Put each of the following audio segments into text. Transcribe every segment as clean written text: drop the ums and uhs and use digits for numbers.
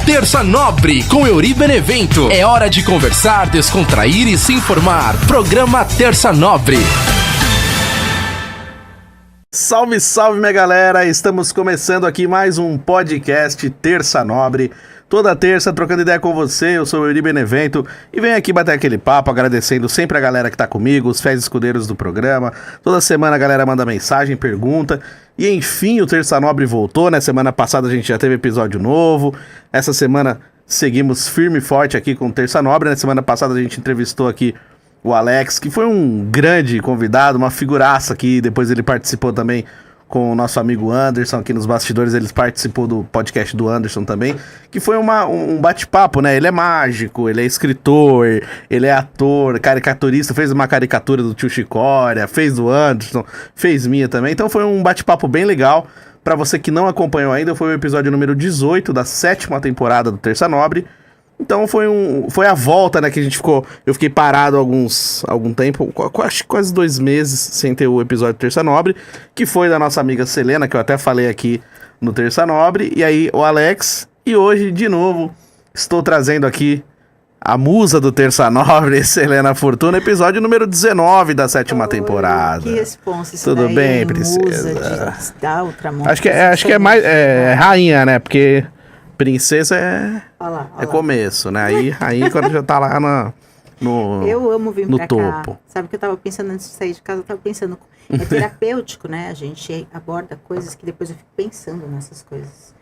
Terça Nobre, com Euri Benevento. É hora de conversar, descontrair e se informar. Programa Terça Nobre. Salve, salve, minha galera! Estamos começando aqui mais um podcast Terça Nobre. Toda terça, trocando ideia com você, eu sou o Euri Benevento e venho aqui bater aquele papo, agradecendo sempre a galera que tá comigo, os fiéis escudeiros do programa. Toda semana a galera manda mensagem, pergunta. E enfim, o Terça Nobre voltou, né? Semana passada a gente já teve episódio novo. Essa semana seguimos firme e forte aqui com o Terça Nobre. Na semana passada a gente entrevistou aqui o Alex, que foi um grande convidado, uma figuraça aqui. Depois ele participou também com o nosso amigo Anderson aqui nos bastidores. Ele participou do podcast do Anderson também, que foi um bate-papo, né? Ele é mágico, ele é escritor, ele é ator, caricaturista, fez uma caricatura do Tio Chicória, fez do Anderson, fez minha também. Então foi um bate-papo bem legal. Pra você que não acompanhou ainda, foi o episódio número 18 da 7ª temporada do Terça Nobre. Então foi a volta, né, que a gente eu fiquei parado algum tempo, quase 2 meses sem ter o episódio do Terça Nobre, que foi da nossa amiga Selena, que eu até falei aqui no Terça Nobre, e aí o Alex, e hoje, de novo, estou trazendo aqui a musa do Terça Nobre, Selena Fortuna, episódio número 19 da 7ª temporada. Que responsa, isso Tudo daí bem, é princesa? Musa da outra musa. Acho que é mais rainha, né, porque princesa olha lá. Começo, né? Aí quando já tá lá no Eu amo vir no pra topo. cá. Sabe o que eu tava pensando antes de sair de casa? Eu tava pensando, é terapêutico, né? A gente aborda coisas que depois eu fico pensando nessas coisas.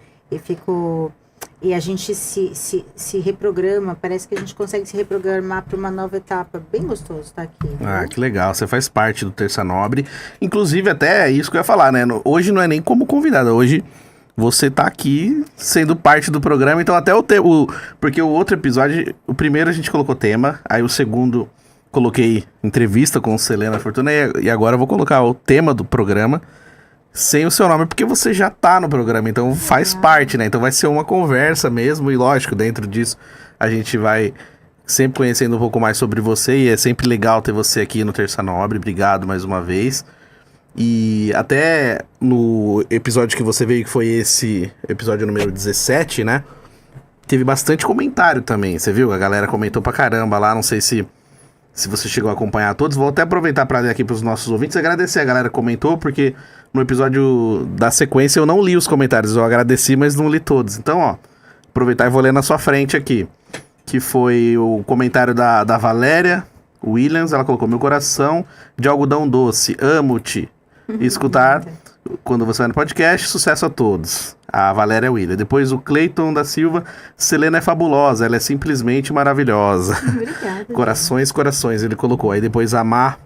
E a gente se reprograma, parece que a gente consegue se reprogramar para uma nova etapa. Bem gostoso estar aqui. Ah, que legal. Você faz parte do Terça Nobre. Inclusive, até é isso que eu ia falar, né? Hoje não é nem como convidada. Hoje você tá aqui sendo parte do programa, então até porque o outro episódio, o primeiro a gente colocou tema, aí o segundo coloquei entrevista com Selena Fortuna, e agora eu vou colocar o tema do programa sem o seu nome, porque você já tá no programa, então faz parte, né? Então vai ser uma conversa mesmo, e lógico, dentro disso a gente vai sempre conhecendo um pouco mais sobre você, e é sempre legal ter você aqui no Terça Nobre. Obrigado mais uma vez. E até no episódio que você veio, que foi esse episódio número 17, né? Teve bastante comentário também, você viu? A galera comentou pra caramba lá, não sei se você chegou a acompanhar todos. Vou até aproveitar pra ler aqui pros nossos ouvintes, agradecer a galera que comentou, porque no episódio da sequência eu não li os comentários, eu agradeci, mas não li todos. Então, ó, aproveitar e vou ler na sua frente aqui, que foi o comentário da Valéria Williams. Ela colocou: meu coração de algodão doce, amo-te. E escutar quando você vai no podcast, sucesso a todos. A Valéria William. Depois o Cleiton da Silva: Selena é fabulosa, ela é simplesmente maravilhosa. Obrigada. Corações, ele colocou. Aí depois a Má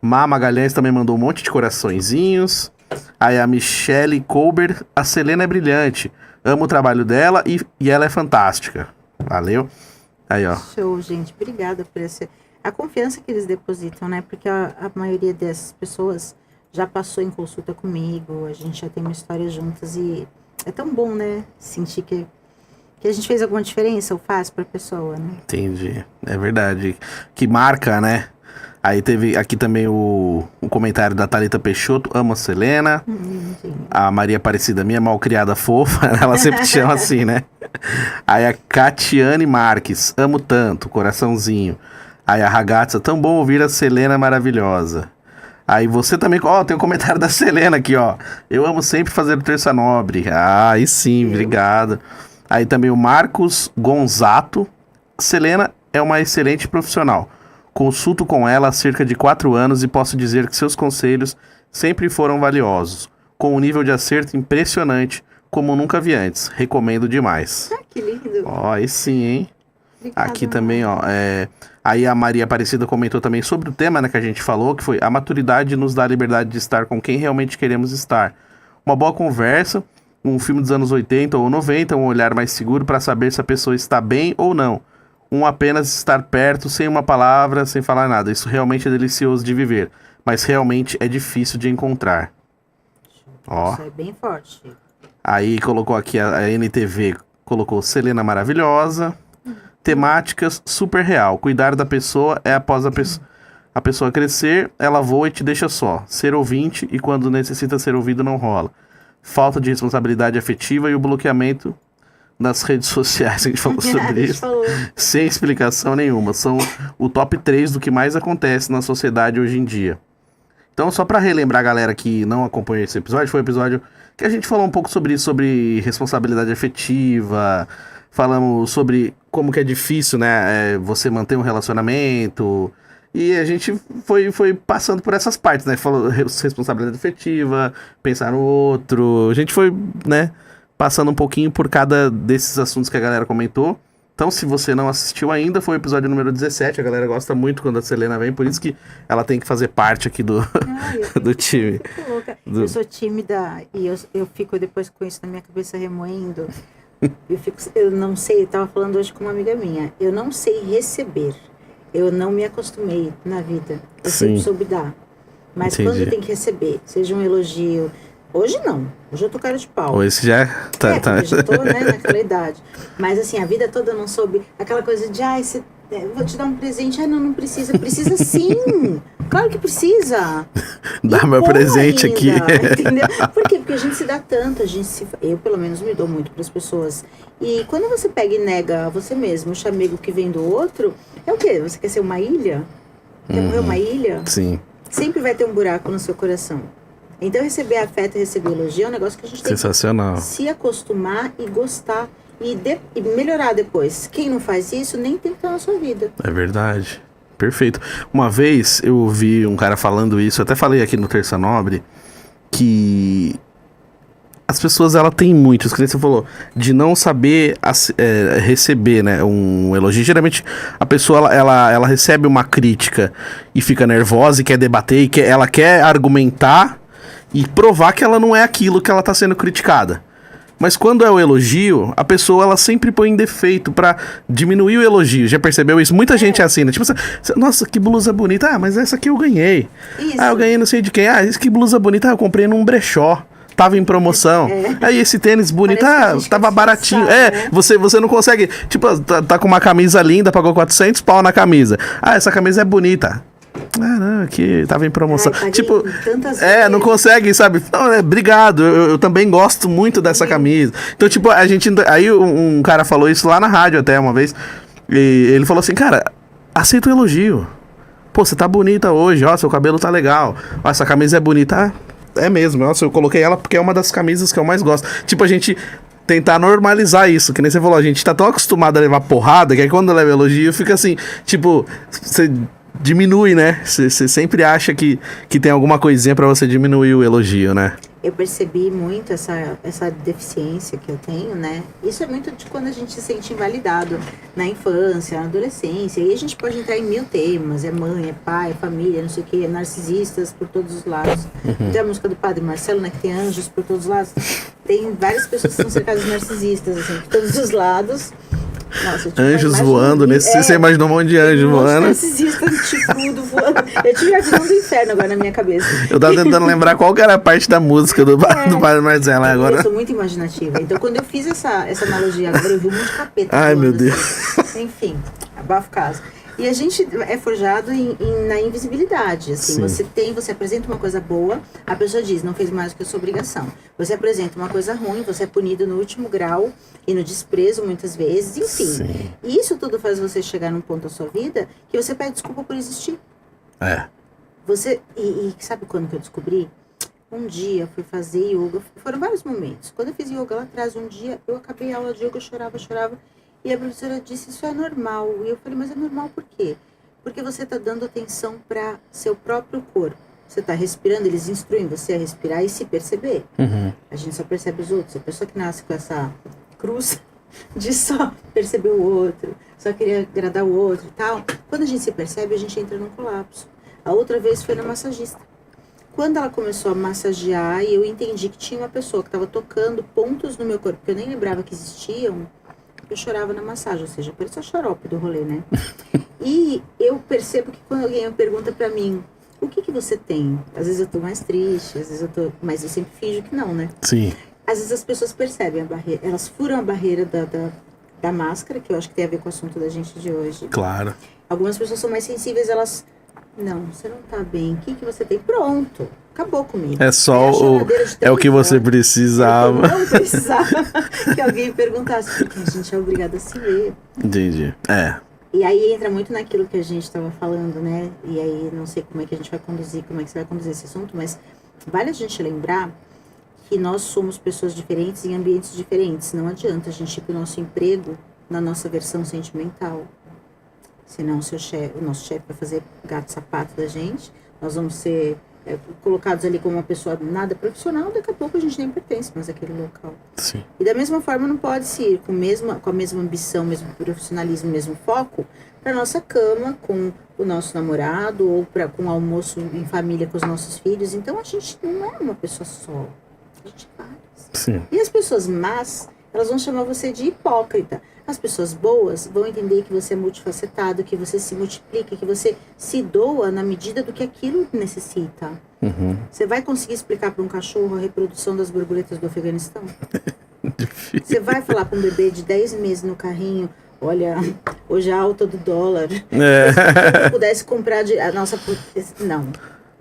Magalhães também mandou um monte de coraçõezinhos. Aí a Michelle Colbert: a Selena é brilhante, amo o trabalho dela e ela é fantástica. Valeu. Aí, ó. Show, gente. Obrigada por a confiança que eles depositam, né? Porque a maioria dessas pessoas já passou em consulta comigo, a gente já tem uma história juntas, e é tão bom, né? Sentir que a gente fez alguma diferença ou faz pra pessoa, né? Entendi, é verdade. Que marca, né? Aí teve aqui também o comentário da Thalita Peixoto: amo a Selena. A Maria Aparecida, minha malcriada fofa, ela sempre te chama assim, né? Aí a Catiane Marques: amo tanto, coraçãozinho. Aí a Ragazza: tão bom ouvir a Selena maravilhosa. Aí você também, tem um comentário da Selena aqui, ó: eu amo sempre fazer o Terça Nobre. Ah, aí sim, obrigado. Aí também o Marcos Gonzato: Selena é uma excelente profissional. Consulto com ela há cerca de 4 anos e posso dizer que seus conselhos sempre foram valiosos, com um nível de acerto impressionante, como nunca vi antes. Recomendo demais. Ah, que lindo. Ó, aí sim, hein? Obrigada, Aqui também, ó, aí a Maria Aparecida comentou também sobre o tema, né, que a gente falou, que foi: a maturidade nos dá a liberdade de estar com quem realmente queremos estar. Uma boa conversa, um filme dos anos 80 ou 90, um olhar mais seguro para saber se a pessoa está bem ou não. Apenas estar perto, sem uma palavra, sem falar nada. Isso realmente é delicioso de viver, mas realmente é difícil de encontrar. Ó. Isso é bem forte. Aí colocou aqui a NTV, colocou: Selena maravilhosa. Temáticas super real. Cuidar da pessoa é após a pessoa crescer, ela voa e te deixa só. Ser ouvinte, e quando necessita ser ouvido não rola. Falta de responsabilidade afetiva e o bloqueamento nas redes sociais que a gente falou sobre A gente isso, falou. sem explicação nenhuma. São o top 3 do que mais acontece na sociedade hoje em dia. Então, só pra relembrar a galera que não acompanhou esse episódio, foi um episódio que a gente falou um pouco sobre isso, sobre responsabilidade afetiva, falamos sobre como que é difícil, né, você manter um relacionamento, e a gente foi passando por essas partes, né, falou responsabilidade afetiva, pensar no outro, a gente foi, né, passando um pouquinho por cada desses assuntos que a galera comentou. Então, se você não assistiu ainda, foi o episódio número 17. A galera gosta muito quando a Selena vem, por isso que ela tem que fazer parte aqui do, do time. Eu sou tímida e eu fico depois com isso na minha cabeça remoendo. Eu não sei, eu tava falando hoje com uma amiga minha. Eu não sei receber. Eu não me acostumei na vida. Eu sempre soube dar. Mas Entendi. quando tem que receber, seja um elogio. Hoje não. Hoje eu tô cara de pau. Hoje já tá. Eu já tô, né, naquela idade. Mas assim, a vida toda eu não soube. Aquela coisa de, vou te dar um presente. Não precisa. Precisa sim. Claro que precisa. Dá meu presente ainda, aqui. Entendeu? Por quê? Porque a gente se dá tanto. Eu, pelo menos, me dou muito pras pessoas. E quando você pega e nega a você mesmo o chamego que vem do outro, é o quê? Você quer ser uma ilha? Quer morrer uma ilha? Sim. Sempre vai ter um buraco no seu coração. Então, receber afeto e receber elogio é um negócio que a gente tem Sensacional. que se acostumar e gostar e melhorar depois. Quem não faz isso nem tem que estar na sua vida. É verdade. Perfeito. Uma vez eu ouvi um cara falando isso, eu até falei aqui no Terça Nobre, que as pessoas, ela tem muito, isso que você falou, de não saber receber, né, um elogio. Geralmente a pessoa, ela recebe uma crítica e fica nervosa e quer debater, e ela quer argumentar e provar que ela não é aquilo que ela tá sendo criticada. Mas quando é o elogio, a pessoa, ela sempre põe em defeito pra diminuir o elogio. Já percebeu isso? Muita gente é assim, né? Tipo, nossa, que blusa bonita. Mas essa aqui eu ganhei. Isso. Eu ganhei não sei de quem. Isso que blusa bonita. Eu comprei num brechó. Tava em promoção. Aí esse tênis bonito, tava baratinho. Né? Você não consegue. Tipo, tá com uma camisa linda, pagou 400 pau na camisa. Essa camisa é bonita. Não, que tava em promoção. Tipo, não consegue, sabe? Não, obrigado, eu também gosto muito dessa camisa. Então, tipo, a gente. Aí um cara falou isso lá na rádio até uma vez. E ele falou assim, cara, aceita o elogio. Pô, você tá bonita hoje, ó, seu cabelo tá legal. Ó, essa camisa é bonita. É mesmo, nossa, eu coloquei ela porque é uma das camisas que eu mais gosto. Tipo, a gente tentar normalizar isso, que nem você falou, a gente tá tão acostumado a levar porrada que aí quando leva elogio fica assim, tipo, você diminui, né? Você sempre acha que tem alguma coisinha pra você diminuir o elogio, né? Eu percebi muito essa deficiência que eu tenho, né? Isso é muito de quando a gente se sente invalidado na infância, na adolescência. E a gente pode entrar em 1000 temas. É mãe, é pai, é família, não sei o quê. É narcisistas por todos os lados. Tem a música do Padre Marcelo, né? Que tem anjos por todos os lados. Tem várias pessoas que são cercadas de narcisistas, assim, por todos os lados. Nossa, anjos voando, você imaginou um monte de anjo voando. Narcisista, chifrudo voando. Eu tive a visão do inferno agora na minha cabeça. Eu tava tentando lembrar qual que era a parte da música do Padre Marcelo agora. Eu sou muito imaginativa. Então, quando eu fiz essa analogia agora, eu vi um monte de capeta. Ai, meu assim. Deus. Enfim, abafo caso. E a gente é forjado na invisibilidade, assim, você apresenta uma coisa boa, a pessoa diz, não fez mais do que a sua obrigação. Você apresenta uma coisa ruim, você é punido no último grau e no desprezo muitas vezes, enfim. Sim. E isso tudo faz você chegar num ponto da sua vida que você pede desculpa por existir. E sabe quando que eu descobri? Um dia eu fui fazer yoga, foram vários momentos. Quando eu fiz yoga lá atrás, um dia eu acabei a aula de yoga, eu chorava. E a professora disse, isso é normal. E eu falei, mas é normal por quê? Porque você está dando atenção para seu próprio corpo. Você está respirando, eles instruem você a respirar e se perceber. A gente só percebe os outros. A pessoa que nasce com essa cruz de só perceber o outro, só querer agradar o outro e tal. Quando a gente se percebe, a gente entra num colapso. A outra vez foi na massagista. Quando ela começou a massagear e eu entendi que tinha uma pessoa que estava tocando pontos no meu corpo, que eu nem lembrava que existiam, eu chorava na massagem, ou seja, parecia a xarope do rolê, né? E eu percebo que quando alguém me pergunta pra mim, o que você tem? Às vezes eu tô mais triste, às vezes eu tô... Mas eu sempre finjo que não, né? Sim. Às vezes as pessoas percebem a barreira, elas furam a barreira da máscara, que eu acho que tem a ver com o assunto da gente de hoje. Claro. Algumas pessoas são mais sensíveis, elas... Não, você não tá bem, o que você tem? Pronto. acabou comigo. É só é o que você precisava. Eu não precisava que alguém perguntasse, porque a gente é obrigado a se ver. Entendi. E aí entra muito naquilo que a gente estava falando, né? E aí não sei como é que a gente vai conduzir, como é que você vai conduzir esse assunto, mas vale a gente lembrar que nós somos pessoas diferentes em ambientes diferentes. Não adianta a gente ir para o nosso emprego na nossa versão sentimental. Senão o nosso chefe vai fazer gato-sapato da gente, nós vamos ser colocados ali como uma pessoa nada profissional, daqui a pouco a gente nem pertence mais àquele local. Sim. E da mesma forma não pode se ir com a mesma ambição, mesmo profissionalismo, mesmo foco para nossa cama com o nosso namorado ou com almoço em família com os nossos filhos. Então a gente não é uma pessoa só, a gente é várias. Sim. E as pessoas más, elas vão chamar você de hipócrita. As pessoas boas vão entender que você é multifacetado, que você se multiplica, que você se doa na medida do que aquilo necessita. Uhum. Você vai conseguir explicar para um cachorro a reprodução das borboletas do Afeganistão? Difícil. Você vai falar para um bebê de 10 meses no carrinho, olha, hoje a alta do dólar. Se eu pudesse comprar a nossa... Não.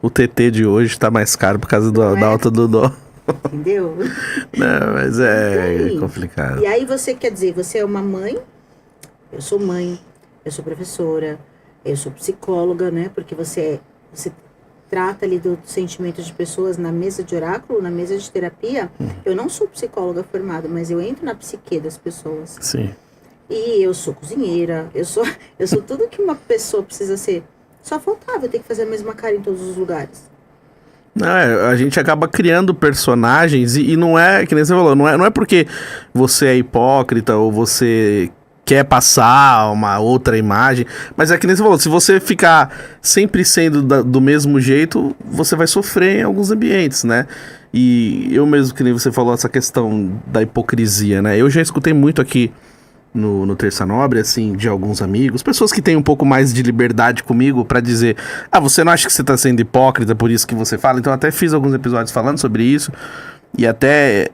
O TT de hoje tá mais caro por causa da alta do dólar. Entendeu? Não, mas é complicado. E aí você quer dizer, você é uma mãe, eu sou mãe, eu sou professora, eu sou psicóloga, né? Porque você trata ali do sentimento de pessoas na mesa de oráculo, na mesa de terapia. Eu não sou psicóloga formada, mas eu entro na psique das pessoas. Sim. E eu sou cozinheira, eu sou tudo que uma pessoa precisa ser. Só faltava eu ter que fazer a mesma cara em todos os lugares. Não, a gente acaba criando personagens e não é, que nem você falou, não é porque você é hipócrita ou você quer passar uma outra imagem, mas é que nem você falou, se você ficar sempre sendo do mesmo jeito, você vai sofrer em alguns ambientes, né? E eu mesmo, que nem você falou, essa questão da hipocrisia, né? Eu já escutei muito aqui no Terça Nobre, assim, de alguns amigos, pessoas que têm um pouco mais de liberdade comigo pra dizer, você não acha que você tá sendo hipócrita, por isso que você fala? Então eu até fiz alguns episódios falando sobre isso, e até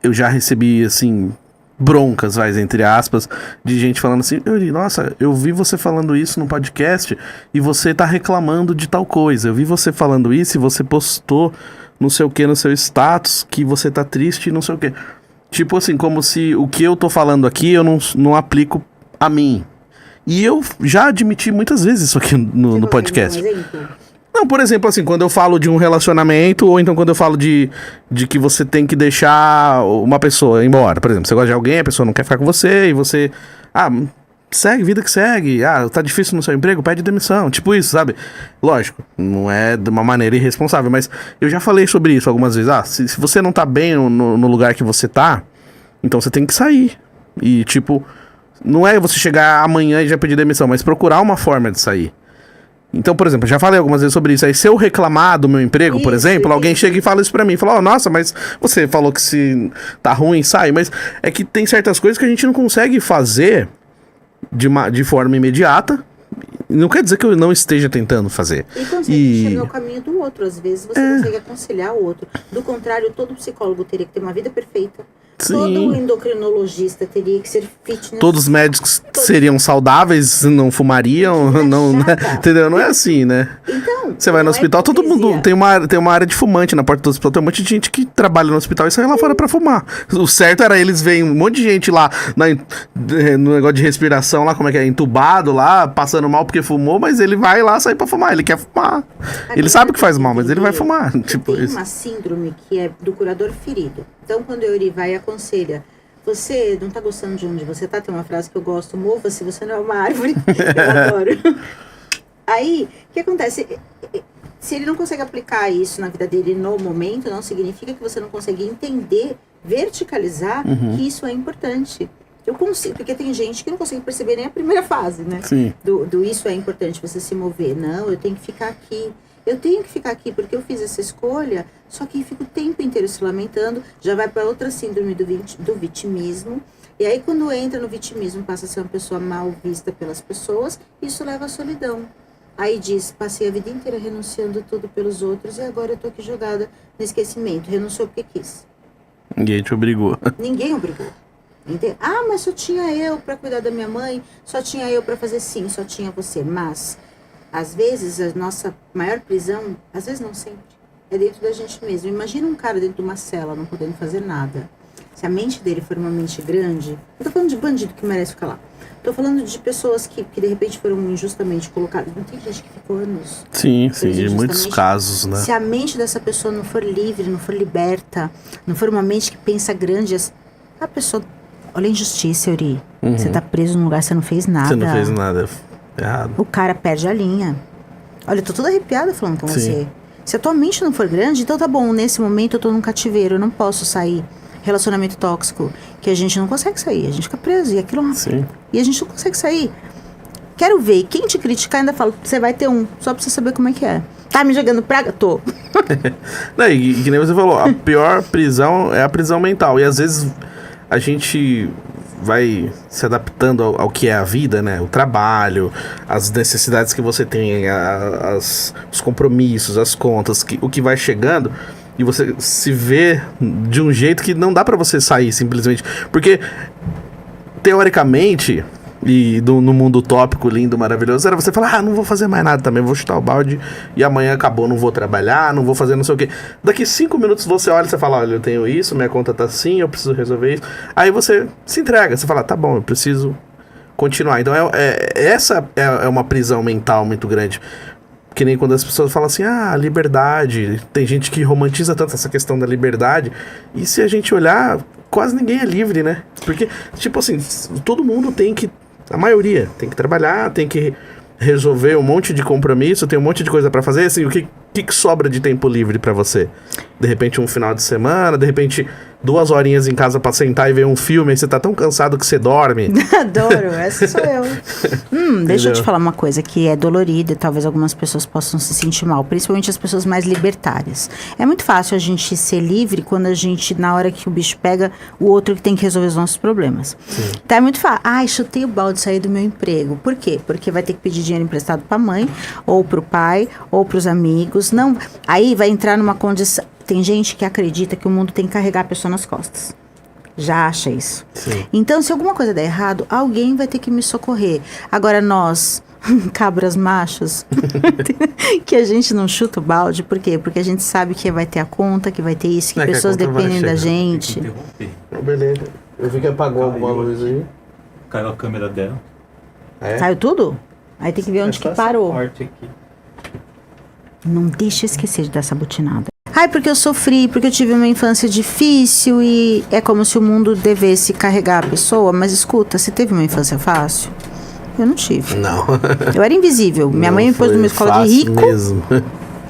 eu já recebi, assim, broncas, entre aspas, de gente falando assim, nossa, eu vi você falando isso no podcast e você tá reclamando de tal coisa, eu vi você falando isso e você postou não sei o que no seu status, que você tá triste e não sei o que. Tipo assim, como se o que eu tô falando aqui eu não aplico a mim. E eu já admiti muitas vezes isso aqui no podcast. Não, por exemplo, assim, quando eu falo de um relacionamento, ou então quando eu falo de que você tem que deixar uma pessoa embora. Por exemplo, você gosta de alguém, a pessoa não quer ficar com você, e você... segue, vida que segue. Tá difícil no seu emprego, pede demissão. Tipo isso, sabe? Lógico, não é de uma maneira irresponsável, mas eu já falei sobre isso algumas vezes. Se você não tá bem no lugar que você tá, então você tem que sair. E, tipo, não é você chegar amanhã e já pedir demissão, mas procurar uma forma de sair. Então, por exemplo, eu já falei algumas vezes sobre isso. Aí, se eu reclamar do meu emprego, por exemplo, alguém chega e fala isso pra mim. Fala, nossa, mas você falou que se tá ruim, sai. Mas é que tem certas coisas que a gente não consegue fazer de forma imediata. Não quer dizer que eu não esteja tentando fazer. E consegue enxergar o caminho do outro. Às vezes você consegue aconselhar o outro. Do contrário, todo psicólogo teria que ter uma vida perfeita. Sim. Todo endocrinologista teria que ser fitness. Todos os médicos seriam saudáveis, não fumariam, não, né? Entendeu? Não é assim, né? Então, você vai no hospital, todo mundo tem uma área de fumante na porta do hospital. Tem um monte de gente que trabalha no hospital e sai lá fora pra fumar. O certo era eles verem um monte de gente lá no negócio de respiração, lá como é que é, entubado lá, passando mal porque fumou, mas ele vai lá sair pra fumar, ele quer fumar. Ele sabe que faz mal, mas ele vai fumar. Tipo tem isso. Uma síndrome que é do curador ferido. Então, quando a Yuri vai e aconselha, você não tá gostando de onde você tá? Tem uma frase que eu gosto, mova-se, você não é uma árvore. Eu adoro. Aí, o que acontece? Se ele não consegue aplicar isso na vida dele no momento, não significa que você não consegue entender, verticalizar que isso é importante. Eu consigo, porque tem gente que não consegue perceber nem a primeira fase, né? Sim. Do isso é importante você se mover. Não, eu tenho que ficar aqui. Eu tenho que ficar aqui porque eu fiz essa escolha, só que fico o tempo inteiro se lamentando, já vai para outra síndrome do vitimismo. E aí, quando entra no vitimismo, passa a ser uma pessoa mal vista pelas pessoas, isso leva à solidão. Aí diz, passei a vida inteira renunciando tudo pelos outros e agora eu tô aqui jogada no esquecimento. Renunciou porque quis. Ninguém te obrigou. Ninguém obrigou. Entende? Mas só tinha eu para cuidar da minha mãe, só tinha eu para fazer sim, só tinha você. Mas, às vezes, a nossa maior prisão, às vezes não sempre, é dentro da gente mesmo. Imagina um cara dentro de uma cela, não podendo fazer nada. Se a mente dele for uma mente grande... Eu tô falando de bandido que merece ficar lá. Tô falando de pessoas que de repente foram injustamente colocadas. Não tem gente que ficou anos. Sim, em muitos casos, né? Se a mente dessa pessoa não for livre, não for liberta, não for uma mente que pensa grande, a pessoa... Olha a injustiça, Yuri. Você tá preso num lugar que você não fez nada. Você não fez nada errado. O cara perde a linha. Olha, eu tô toda arrepiada falando com você. Se a tua mente não for grande, então tá bom, nesse momento eu tô num cativeiro, eu não posso sair. Relacionamento tóxico, que a gente não consegue sair, a gente fica preso, e aquilo lá. Sim. E a gente não consegue sair. Quero ver, e quem te criticar ainda fala, você vai ter um, só pra você saber como é que é. Tá me jogando praga? Tô. Não, e que nem você falou, a pior prisão é a prisão mental. E às vezes a gente vai se adaptando ao que é a vida, né? O trabalho, as necessidades que você tem, os compromissos, as contas, o que vai chegando... E você se vê de um jeito que não dá pra você sair simplesmente. Porque, teoricamente, e no mundo utópico, lindo, maravilhoso, era você falar, não vou fazer mais nada também, vou chutar o balde e amanhã acabou, não vou trabalhar, não vou fazer não sei o quê. Daqui 5 minutos você olha e você fala, olha, eu tenho isso, minha conta tá assim, eu preciso resolver isso. Aí você se entrega, você fala, tá bom, eu preciso continuar. Então, essa é uma prisão mental muito grande. Que nem quando as pessoas falam assim, liberdade. Tem gente que romantiza tanto essa questão da liberdade. E se a gente olhar, quase ninguém é livre, né? Porque, tipo assim, todo mundo tem que... A maioria tem que trabalhar, tem que resolver um monte de compromisso, tem um monte de coisa pra fazer. Assim, o que sobra de tempo livre pra você? De repente um final de semana, de repente 2 horinhas em casa pra sentar e ver um filme, aí você tá tão cansado que você dorme. Adoro, essa sou eu. Deixa eu te falar uma coisa que é dolorida e talvez algumas pessoas possam se sentir mal, principalmente as pessoas mais libertárias. É muito fácil a gente ser livre quando a gente, na hora que o bicho pega, o outro que tem que resolver os nossos problemas. Sim. Então é muito fácil. Chutei o balde, saí do meu emprego. Por quê? Porque vai ter que pedir dinheiro emprestado pra mãe, ou pro pai, ou pros amigos. Não, aí vai entrar numa condição... Tem gente que acredita que o mundo tem que carregar a pessoa nas costas. Já acha isso. Sim. Então, se alguma coisa der errado, alguém vai ter que me socorrer. Agora, nós, cabras machos, que a gente não chuta o balde. Por quê? Porque a gente sabe que vai ter a conta, que vai ter isso, que pessoas dependem da gente. Beleza. Eu vi que apagou alguma luz aí. Caiu a câmera dela. Saiu tudo? Aí tem que ver onde que parou. Aqui. Não deixa eu esquecer de dar essa butinada. Porque eu sofri, porque eu tive uma infância difícil e é como se o mundo devesse carregar a pessoa. Mas escuta, você teve uma infância fácil? Eu não tive. Não. Eu era invisível. Minha mãe me pôs numa escola de rico. Mesmo.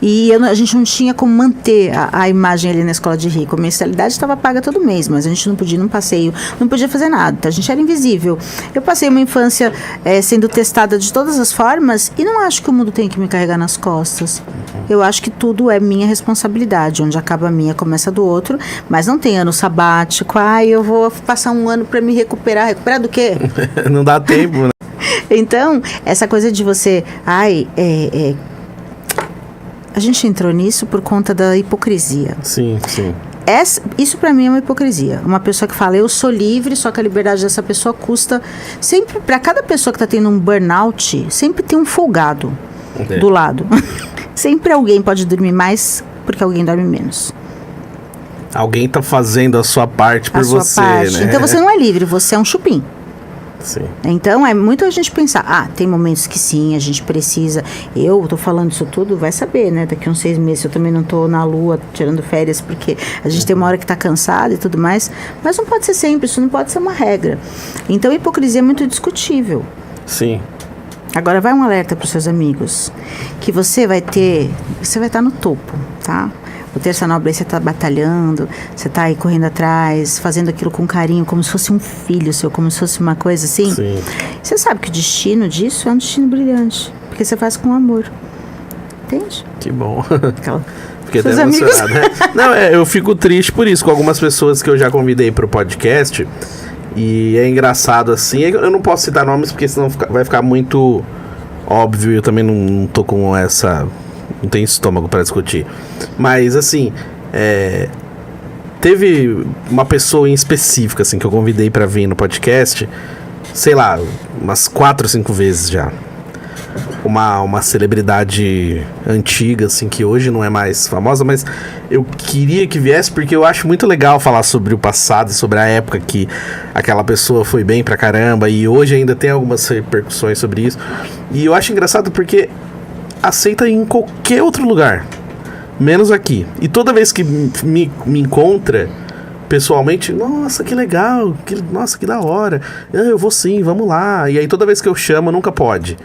E a gente não tinha como manter a imagem ali na escola de rico. A mensalidade estava paga todo mês, mas a gente não podia ir num passeio, não podia fazer nada. A gente era invisível. Eu passei uma infância sendo testada de todas as formas e não acho que o mundo tem que me carregar nas costas. Eu acho que tudo é minha responsabilidade. Onde acaba a minha, começa a do outro. Mas não tem ano sabático. Eu vou passar um ano para me recuperar. Recuperar do quê? Não dá tempo, né? Então, essa coisa de você... A gente entrou nisso por conta da hipocrisia. Sim. Isso pra mim é uma hipocrisia. Uma pessoa que fala, eu sou livre, só que a liberdade dessa pessoa custa... Sempre, pra cada pessoa que tá tendo um burnout, sempre tem um folgado do lado. Sempre alguém pode dormir mais porque alguém dorme menos. Alguém tá fazendo a sua parte por você, né? Então você não é livre, você é um chupim. Sim. Então é muito a gente pensar, tem momentos que sim, a gente precisa. Eu tô falando isso tudo, vai saber, né? Daqui uns 6 meses eu também não tô na lua tirando férias, porque a gente tem uma hora que tá cansado e tudo mais. Mas não pode ser sempre, isso não pode ser uma regra. Então a hipocrisia é muito discutível. Sim. Agora vai um alerta pros seus amigos, que você vai estar no topo, tá? O Terça Nobre aí você tá batalhando, você tá aí correndo atrás, fazendo aquilo com carinho, como se fosse um filho seu, como se fosse uma coisa assim. Sim. Você sabe que o destino disso é um destino brilhante, porque você faz com amor. Entende? Que bom. Fiquei até Seus emocionado, né? Não, eu fico triste por isso, com algumas pessoas que eu já convidei pro podcast. E é engraçado assim, eu não posso citar nomes porque senão vai ficar muito óbvio e eu também não tô com essa... Não tenho estômago para discutir. Mas assim, teve uma pessoa em específico assim, que eu convidei para vir no podcast, sei lá, umas 4 ou 5 vezes já. uma celebridade antiga, assim, que hoje não é mais famosa, mas eu queria que viesse porque eu acho muito legal falar sobre o passado, sobre a época que aquela pessoa foi bem pra caramba, e hoje ainda tem algumas repercussões sobre isso. E eu acho engraçado porque aceita em qualquer outro lugar, menos aqui. E toda vez que me encontra pessoalmente, nossa, que legal, nossa, que da hora, eu vou sim, vamos lá. E aí toda vez que eu chamo, nunca pode.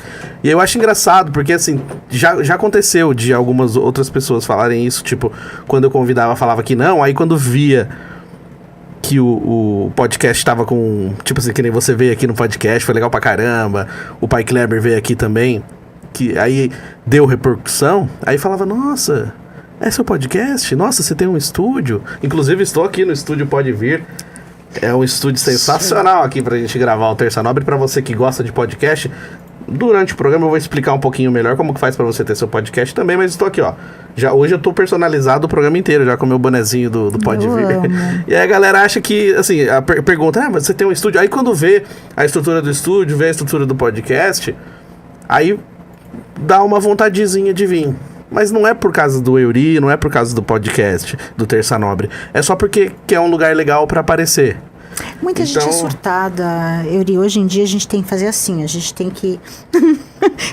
E aí eu acho engraçado, porque assim, já aconteceu de algumas outras pessoas falarem isso, tipo, quando eu convidava, falava que não, aí quando via que o podcast tava com, tipo assim, que nem você veio aqui no podcast, foi legal pra caramba, o Pai Kleber veio aqui também, que aí deu repercussão, aí falava, nossa, é seu podcast? Nossa, você tem um estúdio? Inclusive, estou aqui no estúdio Pode Vir. É um estúdio sensacional aqui pra gente gravar o Terça Nobre. Pra você que gosta de podcast, durante o programa eu vou explicar um pouquinho melhor como que faz pra você ter seu podcast também, mas estou aqui, ó. Hoje eu tô personalizado o programa inteiro, já com o meu bonezinho do Pode Vir. E aí a galera acha que, assim, pergunta, mas você tem um estúdio? Aí quando vê a estrutura do estúdio, vê a estrutura do podcast, aí dá uma vontadezinha de vir. Mas não é por causa do Euri, não é por causa do podcast, do Terça Nobre. É só porque é um lugar legal pra aparecer. Muita gente é surtada, Euri. Hoje em dia a gente tem que fazer assim, a gente tem que...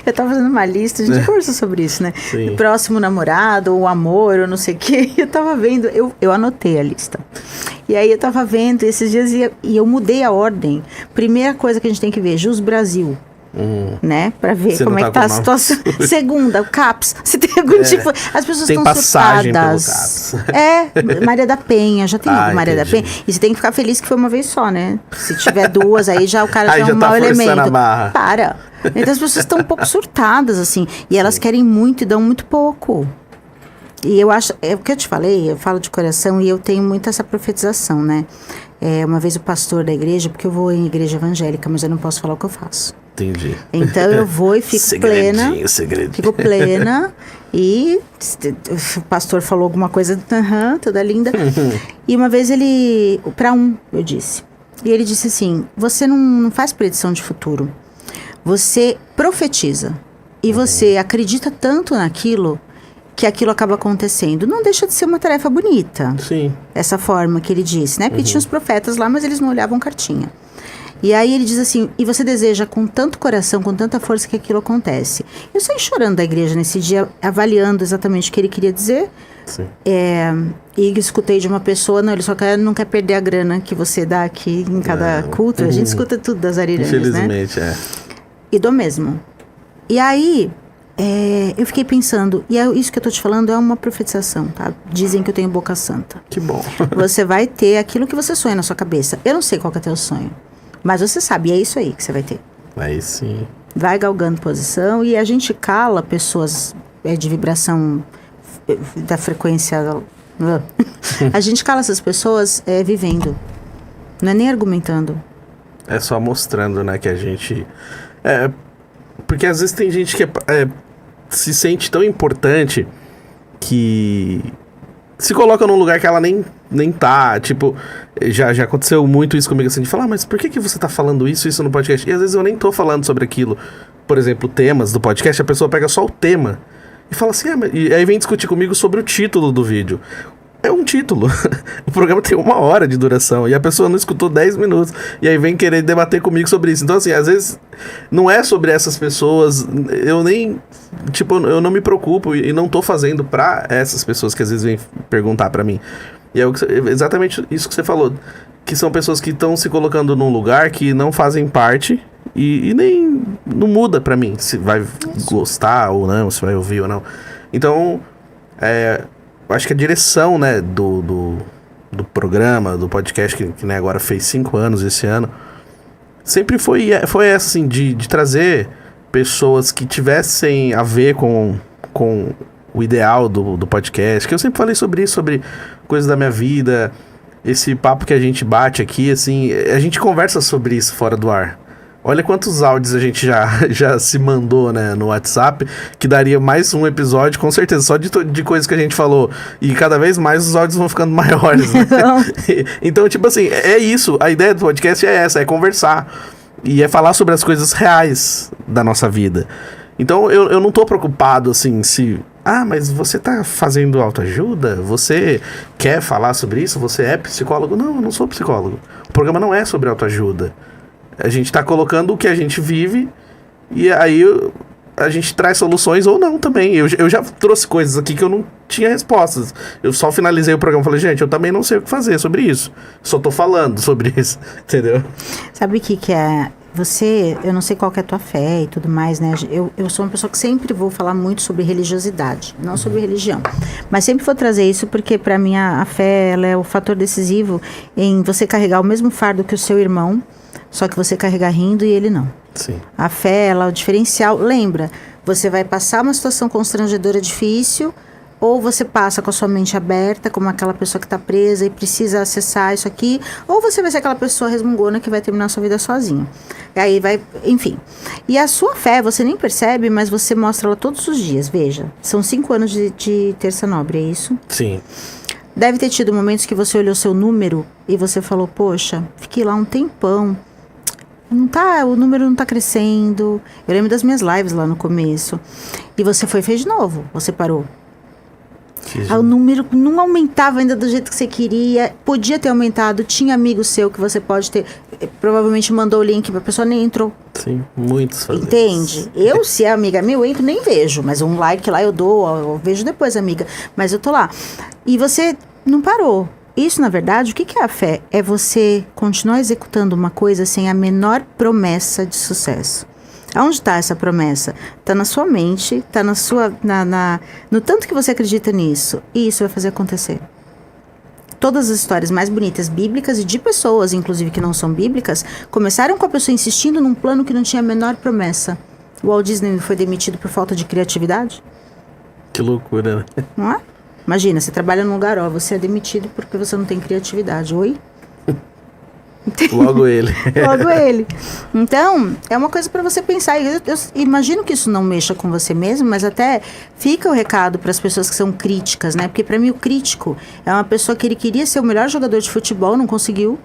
Eu tava fazendo uma lista, a gente conversou sobre isso, né? Sim. O próximo namorado, o amor, ou não sei o quê. Eu tava vendo, eu anotei a lista. E aí eu tava vendo esses dias e eu mudei a ordem. Primeira coisa que a gente tem que ver, Jus Brasil. Né? Pra ver como é que tá a situação. Segunda, o CAPS. Se tem algum tipo. As pessoas estão surtadas. Maria da Penha, já tem Maria da Penha. E você tem que ficar feliz que foi uma vez só, né? Se tiver duas, aí já o cara já é um mau elemento. Para. Então as pessoas estão um pouco surtadas, assim. E elas querem muito e dão muito pouco. E eu acho, é o que eu te falei, eu falo de coração e eu tenho muito essa profetização, né? Uma vez o pastor da igreja, porque eu vou em igreja evangélica, mas eu não posso falar o que eu faço. Entendi. Então eu vou e fico plena. Fico plena. E o pastor falou alguma coisa, toda linda. E uma vez ele, eu disse. E ele disse assim, você não faz predição de futuro. Você profetiza. E você acredita tanto naquilo que aquilo acaba acontecendo. Não deixa de ser uma tarefa bonita. Sim. Essa forma que ele disse, né? Porque tinha os profetas lá, mas eles não olhavam cartinha. E aí ele diz assim, e você deseja com tanto coração, com tanta força que aquilo acontece. Eu saí chorando da igreja nesse dia, avaliando exatamente o que ele queria dizer. Sim. E escutei de uma pessoa, não, ele só não quer perder a grana que você dá aqui em cada culto. A gente escuta tudo das ariranhas, infelizmente, né? E dou mesmo. E aí, eu fiquei pensando, e isso que eu tô te falando é uma profetização, tá? Dizem que eu tenho boca santa. Que bom. Você vai ter aquilo que você sonha na sua cabeça. Eu não sei qual que é o teu sonho. Mas você sabe, é isso aí que você vai ter. Aí sim. Vai galgando posição e a gente cala pessoas de vibração da frequência. A gente cala essas pessoas vivendo. Não é nem argumentando. É só mostrando, né, que a gente... porque às vezes tem gente que se sente tão importante que se coloca num lugar que ela nem tá, tipo, já aconteceu muito isso comigo, assim, de falar, mas por que você tá falando isso no podcast? E às vezes eu nem tô falando sobre aquilo. Por exemplo, temas do podcast, a pessoa pega só o tema e fala assim, e aí vem discutir comigo sobre o título do vídeo. É um título. O programa tem 1 hora de duração e a pessoa não escutou 10 minutos. E aí vem querer debater comigo sobre isso. Então, assim, às vezes não é sobre essas pessoas. Eu nem... Tipo, eu não me preocupo e não tô fazendo pra essas pessoas que às vezes vêm perguntar pra mim. E é exatamente isso que você falou. Que são pessoas que estão se colocando num lugar que não fazem parte e nem... Não muda pra mim se vai gostar ou não, se vai ouvir ou não. Então, acho que a direção, né, do programa, do podcast, que né, agora fez 5 anos esse ano, sempre foi essa, assim, de trazer pessoas que tivessem a ver com o ideal do podcast, que eu sempre falei sobre isso, sobre coisas da minha vida, esse papo que a gente bate aqui, assim, a gente conversa sobre isso fora do ar. Olha quantos áudios a gente já se mandou, né, no WhatsApp, que daria mais um episódio, com certeza, só de coisas que a gente falou. E cada vez mais os áudios vão ficando maiores, né? Então, tipo assim, é isso. A ideia do podcast é essa, é conversar. E é falar sobre as coisas reais da nossa vida. Então eu não tô preocupado, assim, se... mas você tá fazendo autoajuda? Você quer falar sobre isso? Você é psicólogo? Não, eu não sou psicólogo. O programa não é sobre autoajuda. A gente tá colocando o que a gente vive e aí a gente traz soluções ou não também. Eu já trouxe coisas aqui que eu não tinha respostas. Eu só finalizei o programa e falei, gente, eu também não sei o que fazer sobre isso. Só tô falando sobre isso, entendeu? Sabe o que é... Você, eu não sei qual que é a tua fé e tudo mais, né? Eu sou uma pessoa que sempre vou falar muito sobre religiosidade, não sobre religião. Mas sempre vou trazer isso porque, para mim, a fé ela é o fator decisivo em você carregar o mesmo fardo que o seu irmão, só que você carregar rindo e ele não. Sim. A fé, ela é o diferencial. Lembra, você vai passar uma situação constrangedora difícil... Ou você passa com a sua mente aberta, como aquela pessoa que está presa e precisa acessar isso aqui, ou você vai ser aquela pessoa resmungona que vai terminar a sua vida sozinha. E aí vai, enfim. E a sua fé, você nem percebe, mas você mostra ela todos os dias. Veja, são 5 anos de Terça Nobre, é isso? Sim. Deve ter tido momentos que você olhou seu número e você falou, poxa, fiquei lá um tempão. O número não tá crescendo. Eu lembro das minhas lives lá no começo. E você foi e fez de novo, você parou. O número não aumentava ainda do jeito que você queria. Podia ter aumentado. Tinha amigo seu que você pode ter... Provavelmente mandou o link pra pessoa, nem entrou. Sim, muitos fazem. Entende? Eu, se é amiga minha, eu entro, nem vejo. Mas um like lá eu dou, eu vejo depois, amiga. Mas eu tô lá. E você não parou. Isso, na verdade, o que é a fé? É você continuar executando uma coisa sem a menor promessa de sucesso. Aonde está essa promessa? Está na sua mente, está na sua, no tanto que você acredita nisso. E isso vai fazer acontecer. Todas as histórias mais bonitas, bíblicas e de pessoas, inclusive que não são bíblicas, começaram com a pessoa insistindo num plano que não tinha a menor promessa. O Walt Disney foi demitido por falta de criatividade? Que loucura, né? Não é? Imagina, você trabalha num lugar, você é demitido porque você não tem criatividade. Oi? Logo ele. Logo ele. Então, é uma coisa para você pensar. Eu imagino que isso não mexa com você mesmo, mas até fica o recado para as pessoas que são críticas, né? Porque para mim o crítico é uma pessoa que ele queria ser o melhor jogador de futebol, não conseguiu.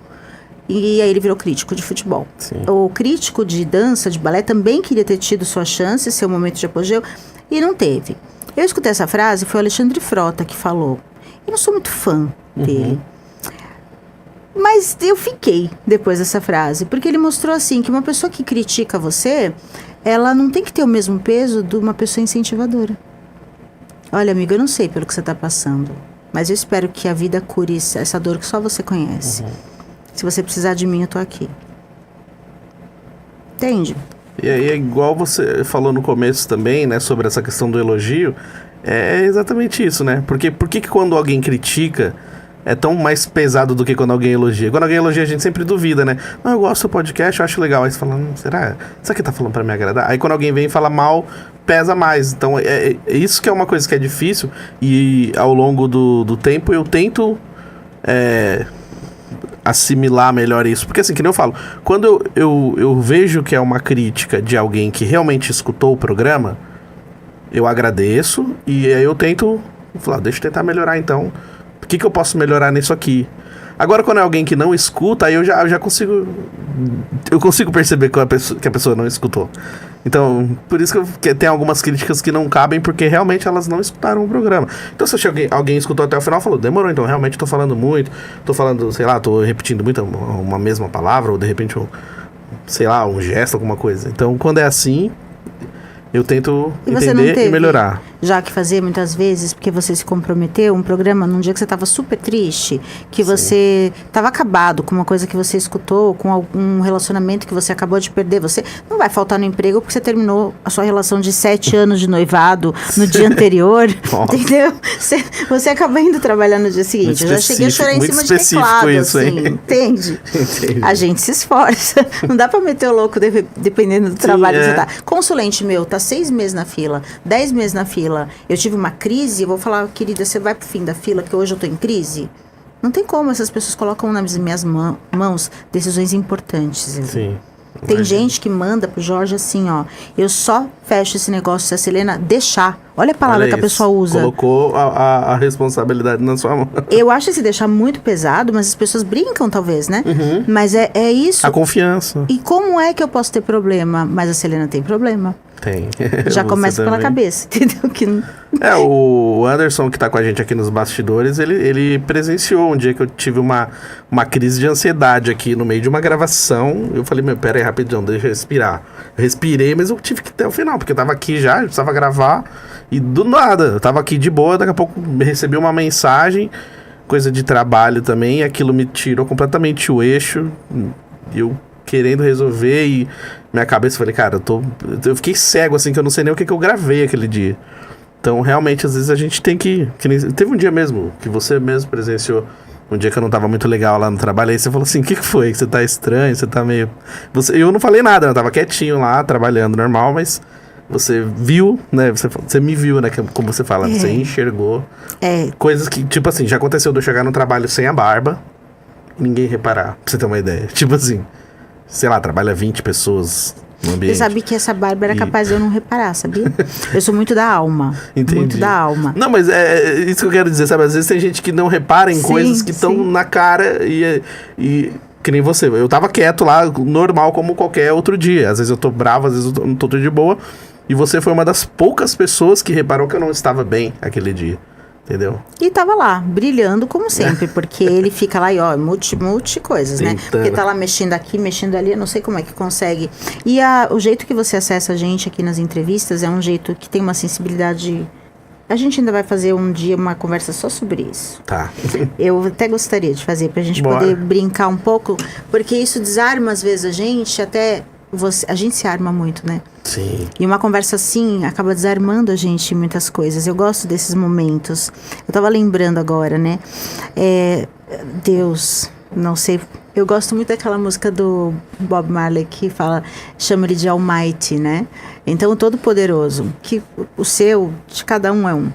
E aí ele virou crítico de futebol. Sim. O crítico de dança, de balé, também queria ter tido sua chance, seu momento de apogeu, e não teve. Eu escutei essa frase, foi o Alexandre Frota que falou. Eu não sou muito fã dele. Mas eu fiquei depois dessa frase, porque ele mostrou assim, que uma pessoa que critica você, ela não tem que ter o mesmo peso de uma pessoa incentivadora. Olha, amiga, eu não sei pelo que você está passando, mas eu espero que a vida cure essa dor que só você conhece. Se você precisar de mim, eu tô aqui. Entende? E aí é igual você falou no começo também, né, sobre essa questão do elogio, é exatamente isso, né? Porque por que quando alguém critica é tão mais pesado do que quando alguém elogia? Quando alguém elogia, a gente sempre duvida, né? Não, eu gosto do podcast, eu acho legal. Aí você fala, será? Será que tá falando pra me agradar? Aí quando alguém vem e fala mal, pesa mais. Então, é isso que é uma coisa que é difícil. E ao longo do tempo, eu tento assimilar melhor isso. Porque assim, que nem eu falo, quando eu vejo que é uma crítica de alguém que realmente escutou o programa, eu agradeço e aí eu tento falar, deixa eu tentar melhorar então. O que eu posso melhorar nisso aqui? Agora, quando é alguém que não escuta, aí eu já consigo... Eu consigo perceber que a pessoa não escutou. Então, por isso que tem algumas críticas que não cabem, porque realmente elas não escutaram o programa. Então, se alguém escutou até o final, falou, demorou, então realmente tô falando muito, tô falando, sei lá, tô repetindo muito uma mesma palavra, ou de repente, um gesto, alguma coisa. Então, quando é assim... Eu tento entender e melhorar. Já que fazer muitas vezes, porque você se comprometeu, um programa num dia que você estava super triste, que você estava acabado com uma coisa que você escutou, com algum relacionamento que você acabou de perder. Você não vai faltar no emprego porque você terminou a sua relação de 7 anos de noivado no dia anterior, entendeu? Você acaba indo trabalhar no dia seguinte. Eu já cheguei a chorar em cima de teclado, isso, assim, entende? A gente se esforça. Não dá pra meter o louco dependendo do trabalho que você tá. Consulente meu, tá 6 meses na fila, 10 meses na fila, eu tive uma crise, eu vou falar, querida, você vai pro fim da fila, que hoje eu tô em crise? Não tem como, essas pessoas colocam nas minhas mãos decisões importantes. Sim. Tem gente que manda pro Jorge assim, ó, eu só fecho esse negócio se a Selena deixar. Olha a palavra que a pessoa usa. Colocou a responsabilidade na sua mão. Eu acho esse deixar muito pesado, mas as pessoas brincam talvez, né? Mas é isso. A confiança. E como é que eu posso ter problema? Mas a Selena tem problema. Tem. Já Você começa pela também. cabeça, entendeu? Que não- O Anderson, que tá com a gente aqui nos bastidores, ele presenciou um dia que eu tive uma crise de ansiedade aqui no meio de uma gravação. Eu falei, meu, pera aí, rapidão, deixa eu respirar. Eu respirei, mas eu tive que ir até o final, porque eu tava aqui já, eu precisava gravar, e do nada, eu tava aqui de boa, daqui a pouco recebi uma mensagem, coisa de trabalho também, e aquilo me tirou completamente o eixo, e eu querendo resolver, e minha cabeça, falei, cara, eu fiquei cego, assim, que eu não sei nem o que eu gravei aquele dia. Então, realmente, às vezes a gente tem teve um dia mesmo, que você mesmo presenciou, um dia que eu não tava muito legal lá no trabalho, aí você falou assim, o que foi? Que você tá estranho, você tá meio... Eu não falei nada, eu tava quietinho lá, trabalhando normal, mas você viu, né, você me viu, né, como você fala, você enxergou coisas que, tipo assim, já aconteceu de eu chegar no trabalho sem a barba, e ninguém reparar, pra você ter uma ideia. Tipo assim, sei lá, trabalha 20 pessoas no ambiente. Você sabe que essa barba era capaz de eu não reparar, sabia? Eu sou muito da alma. Entendi. Muito da alma. Não, mas é isso que eu quero dizer, sabe? Às vezes tem gente que não repara em Sim, coisas que estão sim. na cara e que nem você. Eu tava quieto lá, normal como qualquer outro dia. Às vezes eu tô bravo, às vezes eu não tô de boa. E você foi uma das poucas pessoas que reparou que eu não estava bem aquele dia. Entendeu? E tava lá, brilhando como sempre, porque ele fica lá e ó, multi coisas, né? Tentando. Porque tá lá mexendo aqui, mexendo ali, eu não sei como é que consegue. E o jeito que você acessa a gente aqui nas entrevistas é um jeito que tem uma sensibilidade. A gente ainda vai fazer um dia uma conversa só sobre isso. Tá. Eu até gostaria de fazer pra gente Bora. poder brincar um pouco, porque isso desarma às vezes a gente, até a gente se arma muito, né? Sim. E uma conversa assim acaba desarmando a gente em muitas coisas. Eu gosto desses momentos. Eu tava lembrando agora, né? Deus, não sei. Eu gosto muito daquela música do Bob Marley que fala, chama ele de Almighty, né? Então, o Todo-Poderoso, que o seu, de cada um é um.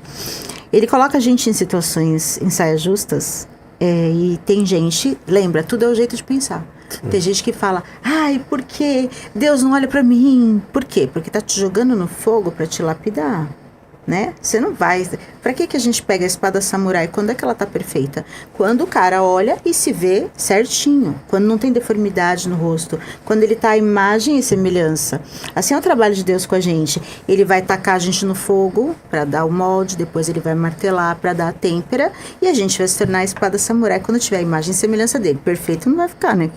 Ele coloca a gente em situações, em saias justas, e tem gente, lembra, tudo é o jeito de pensar. Tem gente que fala, ai, por que Deus não olha pra mim? Por quê? Porque tá te jogando no fogo pra te lapidar, né? Você não vai... Pra que a gente pega a espada samurai? Quando é que ela tá perfeita? Quando o cara olha e se vê certinho. Quando não tem deformidade no rosto. Quando ele tá à imagem e semelhança. Assim é o trabalho de Deus com a gente. Ele vai tacar a gente no fogo pra dar o molde. Depois ele vai martelar pra dar a têmpera. E a gente vai se tornar a espada samurai quando tiver a imagem e semelhança dele. Perfeito não vai ficar, né?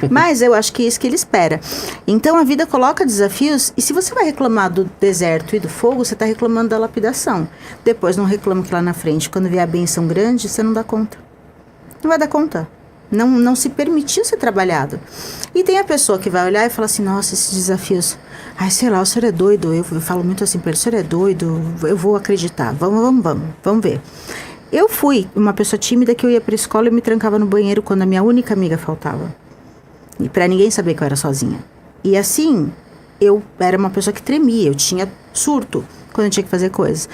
Mas eu acho que é isso que ele espera. Então a vida coloca desafios. E se você vai reclamar do deserto e do fogo, você tá reclamando da lapidação. Depois não reclama que lá na frente, quando vier a benção grande, você não dá conta. Não vai dar conta. Não se permitiu ser trabalhado. E tem a pessoa que vai olhar e falar assim, nossa, esses desafios... Ai, sei lá, o senhor é doido. Eu falo muito assim para ele, o senhor é doido, eu vou acreditar. Vamos ver. Eu fui uma pessoa tímida que eu ia pra escola e me trancava no banheiro quando a minha única amiga faltava. E pra ninguém saber que eu era sozinha. E assim, eu era uma pessoa que tremia, eu tinha surto quando eu tinha que fazer coisas.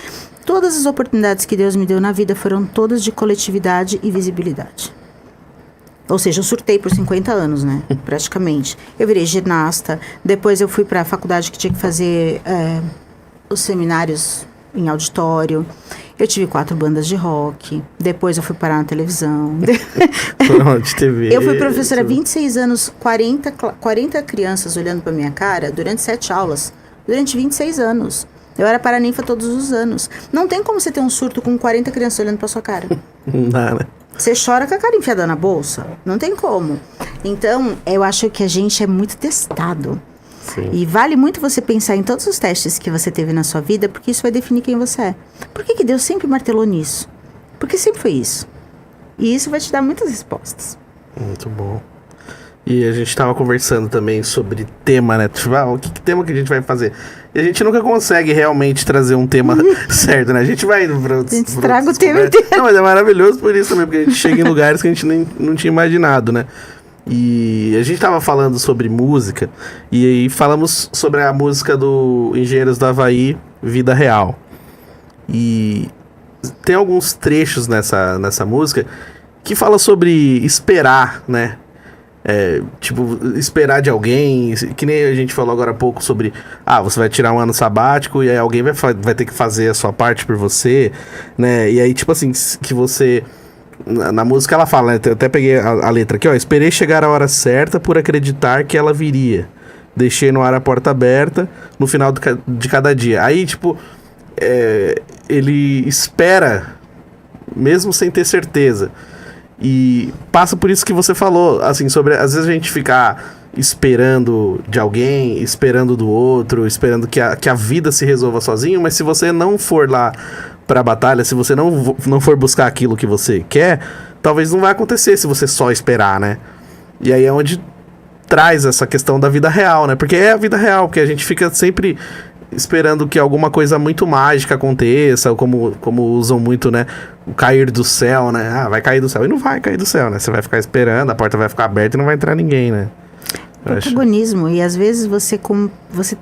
Todas as oportunidades que Deus me deu na vida foram todas de coletividade e visibilidade. Ou seja, eu surtei por 50 anos, né? Praticamente. Eu virei ginasta, depois eu fui para a faculdade que tinha que fazer os seminários em auditório. Eu tive 4 bandas de rock, depois eu fui parar na televisão. De TV. Eu fui professora há 26 anos, 40 crianças olhando para minha cara durante 7 aulas, durante 26 anos. Eu era paraninfa todos os anos. Não tem como você ter um surto com 40 crianças olhando pra sua cara. Não dá, né? Você chora com a cara enfiada na bolsa. Não tem como. Então, eu acho que a gente é muito testado. Sim. E vale muito você pensar em todos os testes que você teve na sua vida, porque isso vai definir quem você é. Por que Deus sempre martelou nisso? Porque sempre foi isso. E isso vai te dar muitas respostas. Muito bom. E a gente tava conversando também sobre tema, né? Tipo, que tema que a gente vai fazer? E a gente nunca consegue realmente trazer um tema certo, né? A gente vai... A gente estraga o tema inteiro. inteiro. Não, mas é maravilhoso por isso também, porque a gente chega em lugares que a gente nem, não tinha imaginado, né? E a gente tava falando sobre música, e aí falamos sobre a música do Engenheiros do Havaí, Vida Real. E tem alguns trechos nessa música que fala sobre esperar, né? Tipo, esperar de alguém, que nem a gente falou agora há pouco sobre, você vai tirar um ano sabático e aí alguém vai ter que fazer a sua parte por você, né? E aí, tipo assim, que você... Na música ela fala, né? Eu até peguei a letra aqui, esperei chegar a hora certa por acreditar que ela viria. deixei no ar a porta aberta no final de cada dia. Aí, tipo, ele espera, mesmo sem ter certeza. E passa por isso que você falou, assim, sobre às vezes a gente ficar esperando de alguém, esperando do outro, esperando que a vida se resolva sozinho, mas se você não for lá pra batalha, se você não for buscar aquilo que você quer, talvez não vai acontecer se você só esperar, né? E aí é onde traz essa questão da vida real, né? Porque é a vida real, porque a gente fica sempre esperando que alguma coisa muito mágica aconteça, ou como usam muito, né? O cair do céu, né? Ah, vai cair do céu. E não vai cair do céu, né? Você vai ficar esperando, a porta vai ficar aberta e não vai entrar ninguém, né? Protagonismo. E às vezes você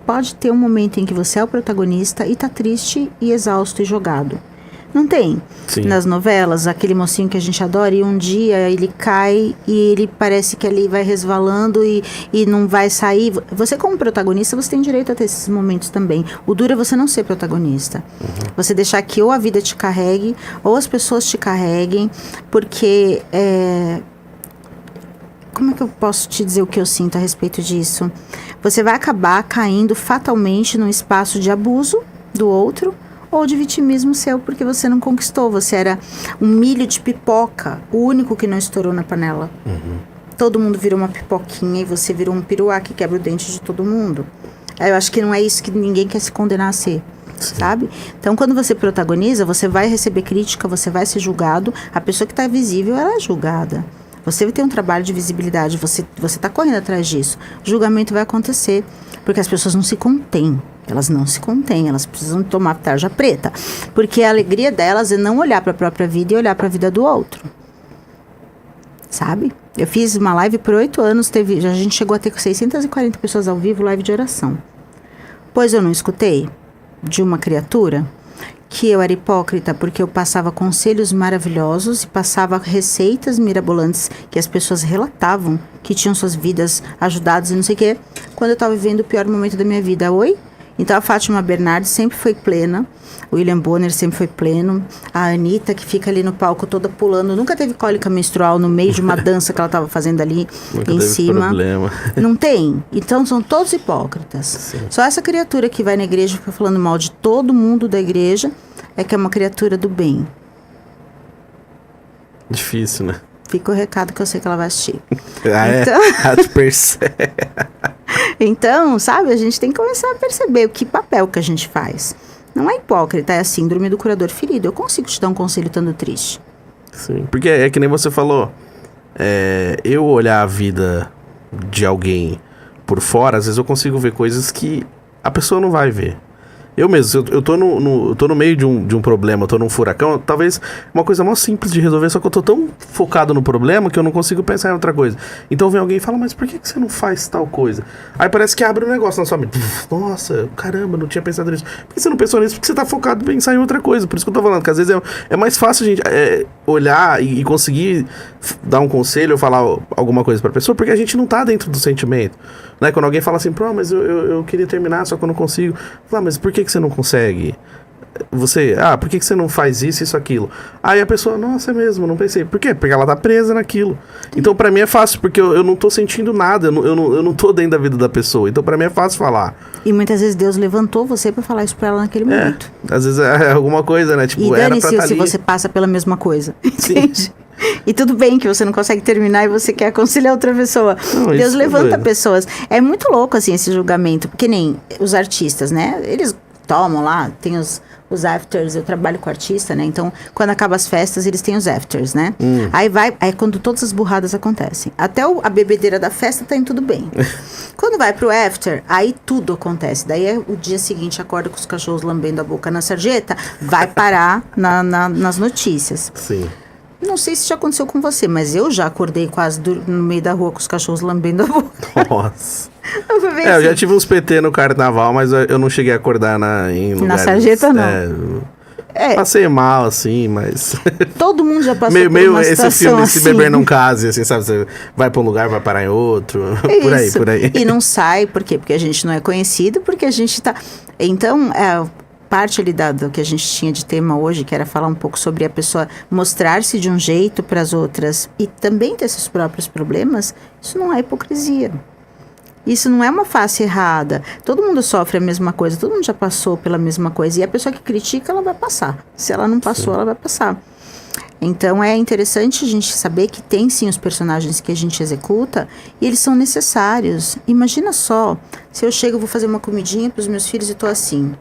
pode ter um momento em que você é o protagonista e tá triste e exausto e jogado. Não tem? Sim. Nas novelas, aquele mocinho que a gente adora e um dia ele cai e ele parece que ali vai resvalando e não vai sair. Você como protagonista, você tem direito a ter esses momentos também. O duro é você não ser protagonista. Você deixar que ou a vida te carregue ou as pessoas te carreguem, porque... Como é que eu posso te dizer o que eu sinto a respeito disso? Você vai acabar caindo fatalmente num espaço de abuso do outro ou de vitimismo seu, porque você não conquistou. Você era um milho de pipoca, o único que não estourou na panela. Todo mundo virou uma pipoquinha e você virou um piruá que quebra o dente de todo mundo. Eu acho que não é isso que ninguém quer se condenar a ser. Sim. Sabe? Então, quando você protagoniza, você vai receber crítica, você vai ser julgado. A pessoa que está visível, ela é julgada. Você vai ter um trabalho de visibilidade, você está correndo atrás disso. O julgamento vai acontecer, porque as pessoas não se contêm. Elas não se contêm, elas precisam tomar tarja preta. Porque a alegria delas é não olhar para a própria vida e olhar para a vida do outro. Sabe? Eu fiz uma live por 8 anos, a gente chegou a ter 640 pessoas ao vivo, live de oração. Pois eu não escutei de uma criatura que eu era hipócrita porque eu passava conselhos maravilhosos e passava receitas mirabolantes que as pessoas relatavam que tinham suas vidas ajudadas e não sei o quê, quando eu estava vivendo o pior momento da minha vida. Oi? Então a Fátima Bernardes sempre foi plena, o William Bonner sempre foi pleno, a Anitta que fica ali no palco toda pulando, nunca teve cólica menstrual no meio de uma dança que ela estava fazendo ali nunca em teve cima. Problema. Não tem. Então são todos hipócritas. Sim. Só essa criatura que vai na igreja e fica falando mal de todo mundo da igreja é que é uma criatura do bem. Difícil, né? Fica o recado que eu sei que ela vai assistir. Então... Ela te percebe. Então, sabe, a gente tem que começar a perceber o que papel que a gente faz. Não é hipócrita, é a síndrome do curador ferido. Eu consigo te dar um conselho estando triste. Sim, porque é que nem você falou. Eu olhar a vida de alguém por fora, às vezes eu consigo ver coisas que a pessoa não vai ver. Eu mesmo, eu tô no meio de um problema, eu tô num furacão, talvez uma coisa mais simples de resolver, só que eu tô tão focado no problema que eu não consigo pensar em outra coisa. Então vem alguém e fala, mas por que você não faz tal coisa? Aí parece que abre um negócio na sua mente. Nossa, caramba, não tinha pensado nisso. Por que você não pensou nisso? Porque você tá focado em pensar em outra coisa. Por isso que eu tô falando, que às vezes é mais fácil a gente olhar e conseguir dar um conselho ou falar alguma coisa pra pessoa, porque a gente não tá dentro do sentimento. Né? Quando alguém fala assim, pô, mas eu queria terminar, só que eu não consigo. Fala, mas por que você não consegue? Por que você não faz isso, aquilo? Aí a pessoa, nossa, é mesmo, não pensei. Por quê? Porque ela tá presa naquilo. Então pra mim é fácil, porque eu não tô sentindo nada, eu não tô dentro da vida da pessoa. Então pra mim é fácil falar. E muitas vezes Deus levantou você pra falar isso pra ela naquele momento. Às vezes é alguma coisa, né? Tipo, e era pra se você passa pela mesma coisa. Sim. Entende? E tudo bem que você não consegue terminar e você quer aconselhar outra pessoa. Não, Deus levanta doido. Pessoas. É muito louco, assim, esse julgamento. Porque nem os artistas, né? Eles tomam lá, tem os afters, eu trabalho com artista, né? Então, quando acaba as festas, eles têm os afters, né? Aí quando todas as burradas acontecem. Até a bebedeira da festa tá indo tudo bem. Quando vai pro after, aí tudo acontece. Daí é o dia seguinte, acorda com os cachorros lambendo a boca na sarjeta, vai parar nas notícias. Sim. Não sei se já aconteceu com você, mas eu já acordei quase no meio da rua com os cachorros lambendo a boca. Nossa. Eu Eu já tive uns PT no carnaval, mas eu não cheguei a acordar em lugares... Na sarjeta, não. Passei mal, assim, mas... Todo mundo já passou por meio uma esse situação filme, assim. Se Beber Não Case, assim, sabe? Você vai pra um lugar, vai parar em outro, Isso. por aí. E não sai, por quê? Porque a gente não é conhecido, porque a gente tá... Então, parte ali do que a gente tinha de tema hoje, que era falar um pouco sobre a pessoa mostrar-se de um jeito para as outras e também ter seus próprios problemas, isso não é hipocrisia. Isso não é uma face errada. Todo mundo sofre a mesma coisa, todo mundo já passou pela mesma coisa. E a pessoa que critica, ela vai passar. Se ela não passou, ela vai passar. Então é interessante a gente saber que tem sim os personagens que a gente executa e eles são necessários. Imagina só, se eu chego, vou fazer uma comidinha para os meus filhos e tô assim.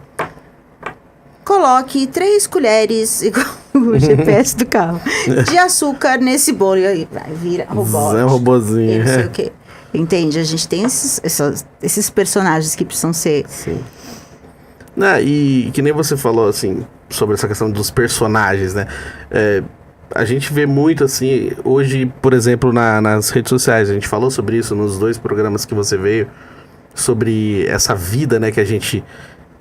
Coloque 3 colheres, igual o GPS do carro, de açúcar nesse bolo. E aí vai, vira robô. É um robozinho. Não sei o quê. Entende? A gente tem esses personagens que precisam ser... Sim. E que nem você falou, assim, sobre essa questão dos personagens, né? A gente vê muito, assim, hoje, por exemplo, nas redes sociais, a gente falou sobre isso nos 2 programas que você veio, sobre essa vida, né, que a gente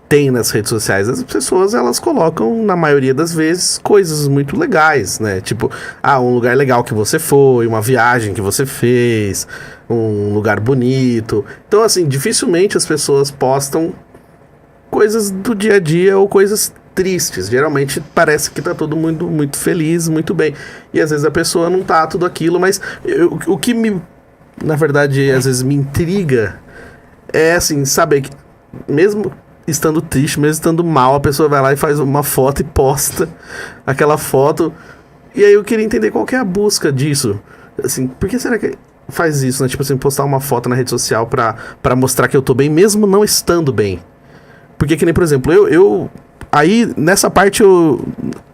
tem nas redes sociais. As pessoas, elas colocam, na maioria das vezes, coisas muito legais, né? Tipo, um lugar legal que você foi, uma viagem que você fez, um lugar bonito. Então, assim, dificilmente as pessoas postam coisas do dia a dia ou coisas tristes. Geralmente parece que tá todo mundo muito feliz, muito bem. E às vezes a pessoa não tá tudo aquilo, mas o que na verdade, às vezes me intriga é assim, saber que mesmo estando triste, mesmo estando mal, a pessoa vai lá e faz uma foto e posta aquela foto. E aí eu queria entender qual que é a busca disso. Assim, por que será que faz isso, né? Tipo assim, postar uma foto na rede social pra mostrar que eu tô bem, mesmo não estando bem. Porque que nem, por exemplo, eu aí, nessa parte,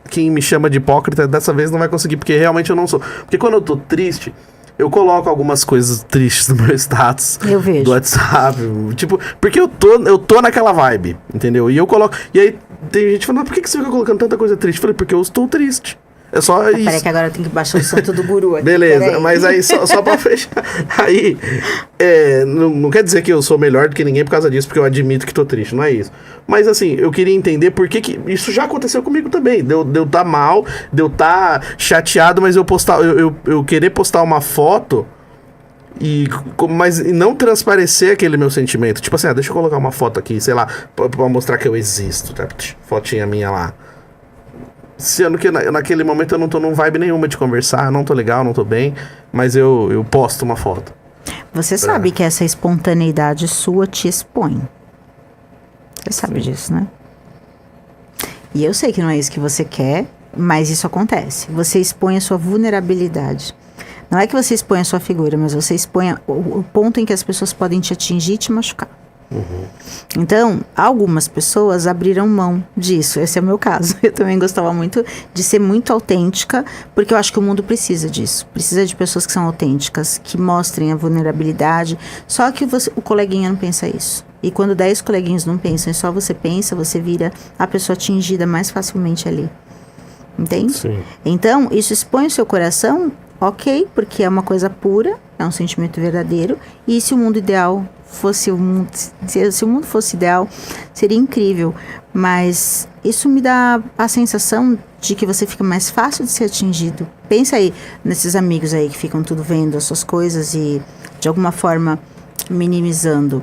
quem me chama de hipócrita dessa vez não vai conseguir, porque realmente eu não sou. Porque quando eu tô triste, eu coloco algumas coisas tristes no meu status. Eu vejo. Do WhatsApp. Tipo, porque eu tô naquela vibe, entendeu? E eu coloco. E aí tem gente falando, por que você fica colocando tanta coisa triste? Eu falei, porque eu estou triste. É só isso. Peraí que agora eu tenho que baixar o santo do guru aqui. Beleza, mas aí só pra fechar. Aí, não quer dizer que eu sou melhor do que ninguém por causa disso, porque eu admito que tô triste, não é isso. Mas assim, eu queria entender por que isso já aconteceu comigo também. De eu tá mal, de eu tá chateado, mas eu querer postar uma foto mas não transparecer aquele meu sentimento. Tipo assim, deixa eu colocar uma foto aqui, sei lá, pra mostrar que eu existo, tá? Fotinha minha lá. Sendo que naquele momento eu não tô num vibe nenhuma de conversar, não tô legal, não tô bem, mas eu posto uma foto. Você sabe que essa espontaneidade sua te expõe. Você sabe disso, né? E eu sei que não é isso que você quer, mas isso acontece. Você expõe a sua vulnerabilidade. Não é que você expõe a sua figura, mas você expõe o ponto em que as pessoas podem te atingir e te machucar. Uhum. Então, algumas pessoas abriram mão disso. Esse é o meu caso. Eu também gostava muito de ser muito autêntica, porque eu acho que o mundo precisa disso. Precisa de pessoas que são autênticas, que mostrem a vulnerabilidade. Só que o coleguinha não pensa isso. E quando 10 coleguinhas não pensam e só você pensa, você vira a pessoa atingida mais facilmente ali. Entende? Sim. Então, isso expõe o seu coração, ok, porque é uma coisa pura, é um sentimento verdadeiro. E se o mundo ideal fosse o mundo, se o mundo fosse ideal, seria incrível, mas isso me dá a sensação de que você fica mais fácil de ser atingido. Pensa aí nesses amigos aí que ficam tudo vendo as suas coisas e de alguma forma minimizando.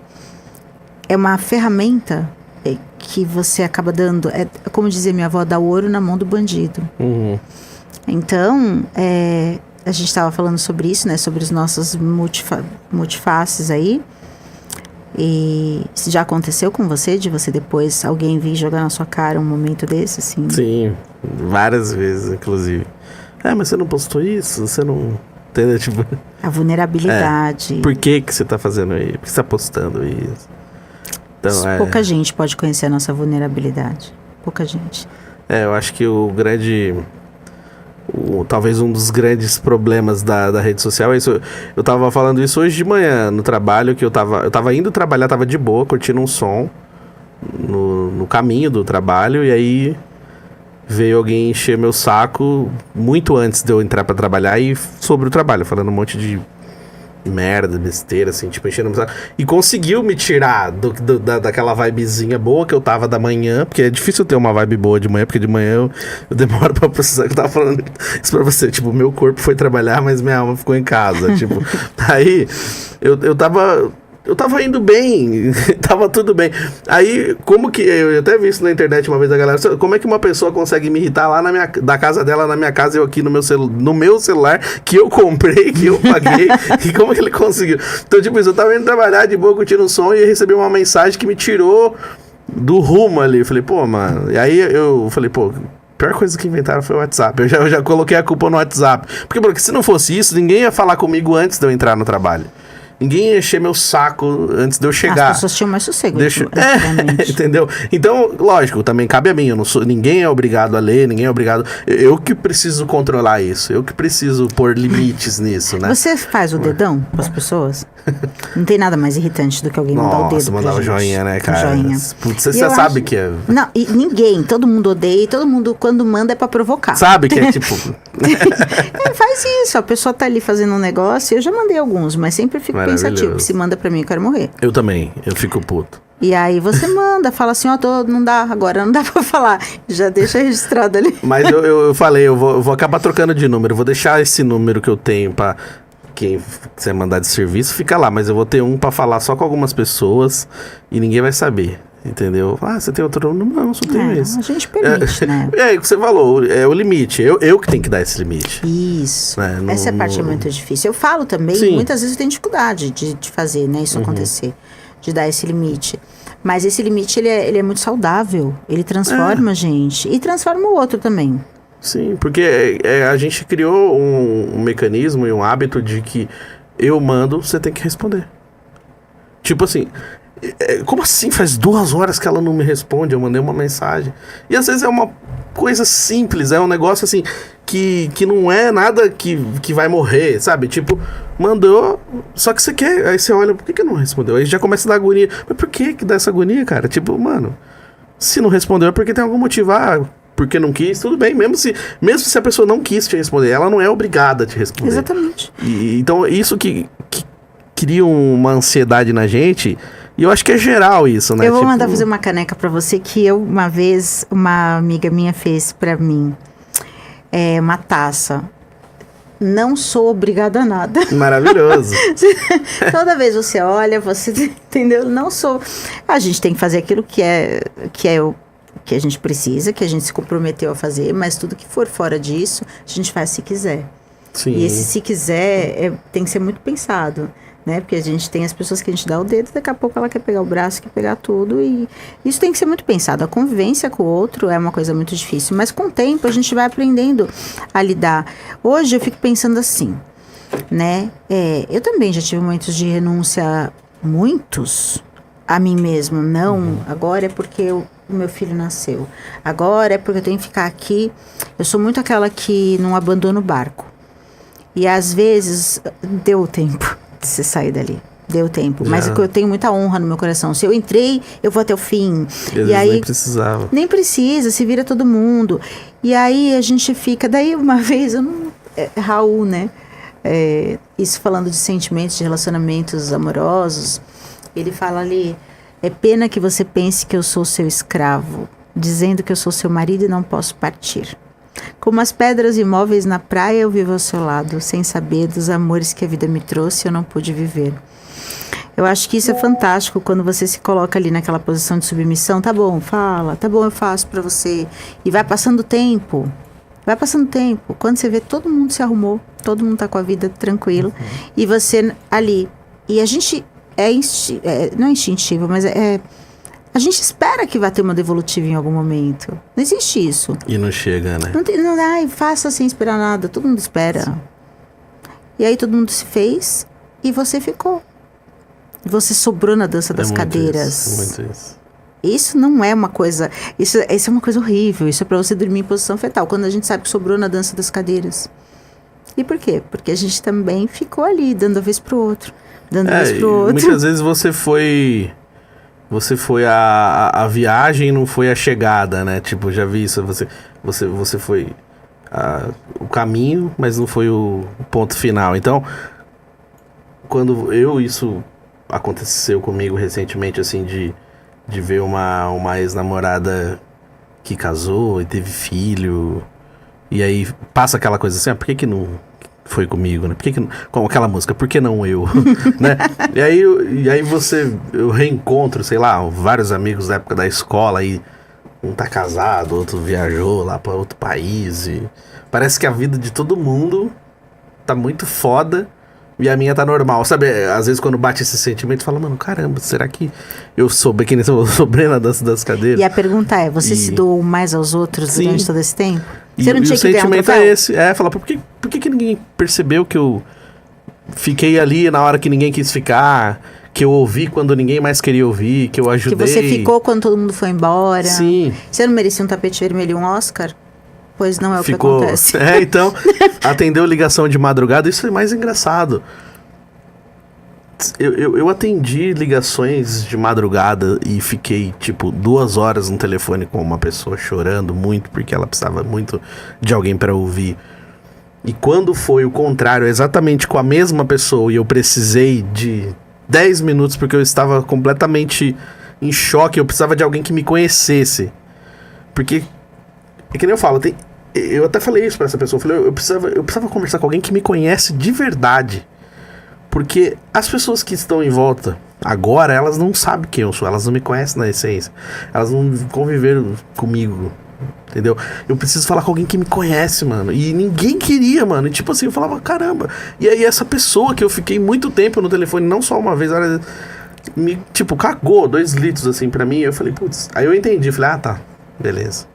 É uma ferramenta que você acaba dando, como dizia minha avó, dá ouro na mão do bandido. Uhum. Então, a gente estava falando sobre isso, né, sobre os nossos multifaces aí. E isso já aconteceu com você, de você depois alguém vir jogar na sua cara um momento desse, assim? Sim, várias vezes, inclusive. Mas você não postou isso? Você não... Entendeu? Tipo... A vulnerabilidade. Por que você tá fazendo isso? Por que você tá postando isso? Então, pouca gente pode conhecer a nossa vulnerabilidade. Pouca gente. Eu acho que talvez um dos grandes problemas da rede social é isso. Eu tava falando isso hoje de manhã no trabalho, que eu tava indo trabalhar, tava de boa, curtindo um som no caminho do trabalho, e aí veio alguém encher meu saco muito antes de eu entrar pra trabalhar e sobre o trabalho, falando um monte de merda, besteira, assim, tipo, enchendo meu saco. E conseguiu me tirar daquela vibezinha boa que eu tava da manhã, porque é difícil ter uma vibe boa de manhã, porque de manhã eu demoro pra processar. Eu tava falando isso pra você, tipo, meu corpo foi trabalhar, mas minha alma ficou em casa, tipo. Aí, eu tava eu tava indo bem, tava tudo bem. Aí, como que, eu até vi isso na internet uma vez da galera, como é que uma pessoa consegue me irritar lá da casa dela, na minha casa, eu aqui no meu celular, que eu comprei, que eu paguei, e como que ele conseguiu? Então, tipo isso, eu tava indo trabalhar de boa, curtindo o som, e recebi uma mensagem que me tirou do rumo ali. Eu falei, pô, mano, e aí eu falei, pô, a pior coisa que inventaram foi o WhatsApp. Eu já coloquei a culpa no WhatsApp. Porque se não fosse isso, ninguém ia falar comigo antes de eu entrar no trabalho. Ninguém ia encher meu saco antes de eu chegar. As pessoas tinham mais sossego. Entendeu? Então, lógico, também cabe a mim. Ninguém é obrigado a ler, ninguém é obrigado. Eu que preciso controlar isso. Eu que preciso pôr limites nisso, né? Você faz o dedão para as pessoas? Não tem nada mais irritante do que alguém mandar o dedo. Nossa, mandar o joinha, né, cara? Joinha. Putz, você sabe que é. Não, e ninguém, todo mundo odeia, e todo mundo, quando manda, é pra provocar. Sabe que é tipo. Faz isso, a pessoa tá ali fazendo um negócio, eu já mandei alguns, mas sempre fico pensativo. Se manda pra mim, eu quero morrer. Eu também, eu fico puto. E aí você manda, fala assim, não dá, agora não dá pra falar. Já deixa registrado ali. Mas eu falei, eu vou acabar trocando de número. Eu vou deixar esse número que eu tenho pra quem quiser mandar de serviço, fica lá. Mas eu vou ter um pra falar só com algumas pessoas e ninguém vai saber. Entendeu? Ah, você tem outro número? Não, só tenho esse. A gente permite, né? É o que você falou, é o limite. Eu que tenho que dar esse limite. Isso. Essa parte é muito difícil. Eu falo também, muitas vezes eu tenho dificuldade de fazer, né, isso acontecer. De dar esse limite. Mas esse limite, ele é muito saudável. Ele transforma a gente. E transforma o outro também. Sim, porque a gente criou um mecanismo e um hábito de que eu mando, você tem que responder. Tipo assim, como assim? Faz 2 horas que ela não me responde, eu mandei uma mensagem. E às vezes é uma coisa simples, é um negócio assim, que não é nada que vai morrer, sabe? Tipo, mandou, só que você quer, aí você olha, por que não respondeu? Aí já começa a dar agonia. Mas por que dá essa agonia, cara? Tipo, mano, se não respondeu é porque tem algum motivo. Porque não quis, tudo bem. Mesmo se a pessoa não quis te responder, ela não é obrigada a te responder. Exatamente. Então, isso que cria uma ansiedade na gente, e eu acho que é geral isso, né? Eu vou mandar fazer uma caneca pra você, que uma vez, uma amiga minha fez pra mim. Uma taça. Não sou obrigada a nada. Maravilhoso. Toda vez você olha, você entendeu? Não sou. A gente tem que fazer aquilo que a gente precisa, que a gente se comprometeu a fazer, mas tudo que for fora disso, a gente faz se quiser. Sim. E esse se quiser tem que ser muito pensado, né? Porque a gente tem as pessoas que a gente dá o dedo, daqui a pouco ela quer pegar o braço, quer pegar tudo, e isso tem que ser muito pensado. A convivência com o outro é uma coisa muito difícil, mas com o tempo a gente vai aprendendo a lidar. Hoje eu fico pensando assim, né? Eu também já tive momentos de renúncia, muitos, a mim mesma. Não, agora é porque o meu filho nasceu. Agora é porque eu tenho que ficar aqui. Eu sou muito aquela que não abandona o barco. E às vezes deu tempo de você sair dali. Deu tempo. Já. Mas eu tenho muita honra no meu coração. Se eu entrei, eu vou até o fim. E aí nem precisava. Nem precisa, se vira todo mundo. E aí a gente fica... Daí uma vez, Raul, né? Isso falando de sentimentos, de relacionamentos amorosos. Ele fala ali... É pena que você pense que eu sou seu escravo, dizendo que eu sou seu marido e não posso partir. Como as pedras imóveis na praia, eu vivo ao seu lado, sem saber dos amores que a vida me trouxe e eu não pude viver. Eu acho que isso é fantástico, quando você se coloca ali naquela posição de submissão. Tá bom, fala, tá bom, eu faço pra você. E vai passando tempo. Quando você vê, todo mundo se arrumou, todo mundo tá com a vida tranquilo. E você ali. E a gente... não é instintivo, mas a gente espera que vai ter uma devolutiva em algum momento. Não existe isso. E não chega, né? Não faça sem esperar nada. Todo mundo espera. Sim. E aí todo mundo se fez e você ficou. Você sobrou na dança das cadeiras. Muito isso. Isso não é uma coisa... Isso é uma coisa horrível. Isso é pra você dormir em posição fetal. Quando a gente sabe que sobrou na dança das cadeiras. E por quê? Porque a gente também ficou ali, dando a vez pro outro. Dando vez pro outro. Muitas vezes você foi a viagem, não foi a chegada, né? Tipo, já vi isso, você foi o caminho, mas não foi o ponto final. Então, quando isso aconteceu comigo recentemente, assim, de ver uma ex-namorada que casou e teve filho, e aí passa aquela coisa assim, por que não foi comigo, né? Por que como aquela música, por que não eu? Né? E aí eu reencontro, sei lá, vários amigos da época da escola aí. Um tá casado, outro viajou lá pra outro país. E parece que a vida de todo mundo tá muito foda e a minha tá normal. Sabe, às vezes quando bate esse sentimento, fala, mano, caramba, será que eu sou que nem eu sobrei na dança das cadeiras? E a pergunta é, você se doou mais aos outros durante todo esse tempo? Você não tinha que ganhar um troféu? O sentimento é esse, falar, por que ninguém percebeu que eu fiquei ali na hora que ninguém quis ficar, que eu ouvi quando ninguém mais queria ouvir, que eu ajudei. Que você ficou quando todo mundo foi embora. Sim. Você não merecia um tapete vermelho e um Oscar? Pois não é o que acontece. Então, atendeu ligação de madrugada, isso é mais engraçado. Eu atendi ligações de madrugada e fiquei, 2 horas no telefone com uma pessoa chorando muito, porque ela precisava muito de alguém para ouvir. E quando foi o contrário, exatamente com a mesma pessoa, e eu precisei de 10 minutos porque eu estava completamente em choque, eu precisava de alguém que me conhecesse. Porque, é que nem eu falo, eu até falei isso pra essa pessoa, eu falei, eu precisava conversar com alguém que me conhece de verdade. Porque as pessoas que estão em volta agora, elas não sabem quem eu sou, elas não me conhecem na essência, elas não conviveram comigo, entendeu? Eu preciso falar com alguém que me conhece, mano, e ninguém queria, mano, e eu falava, caramba, e aí essa pessoa que eu fiquei muito tempo no telefone, não só uma vez, ela me, cagou 2 litros, assim, pra mim, eu falei, putz, aí eu entendi, falei, tá, beleza.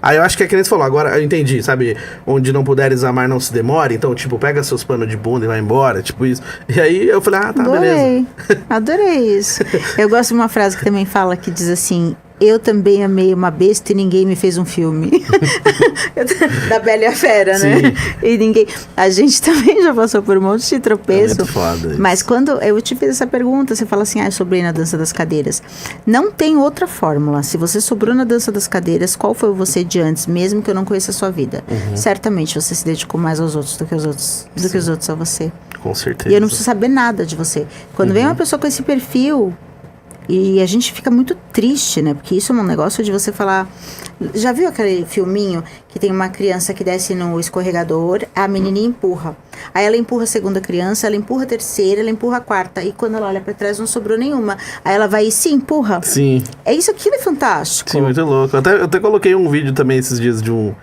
Aí eu acho que é que nem você falou, agora eu entendi, sabe? Onde não puderes amar, não se demore. Então, pega seus panos de bunda e vai embora, isso. E aí eu falei, tá, beleza. Adorei isso. Eu gosto de uma frase que também fala, que diz assim, eu também amei uma besta e ninguém me fez um filme. Da Bela e a Fera, né? Sim. E a gente também já passou por um monte de tropeço. É muito foda isso. Mas quando eu te fiz essa pergunta, você fala assim, eu sobrei na dança das cadeiras. Não tem outra fórmula. Se você sobrou na dança das cadeiras, qual foi você de antes, mesmo que eu não conheça a sua vida? Certamente você se dedicou mais aos outros do que os outros a você. Com certeza. E eu não preciso saber nada de você. Quando vem uma pessoa com esse perfil, e a gente fica muito triste, né? Porque isso é um negócio de você falar... Já viu aquele filminho que tem uma criança que desce no escorregador, a menininha empurra. Aí ela empurra a segunda criança, ela empurra a terceira, ela empurra a quarta. E quando ela olha pra trás, não sobrou nenhuma. Aí ela vai e se empurra. Sim. Aquilo é fantástico. Sim, muito louco. Eu até coloquei um vídeo também esses dias de um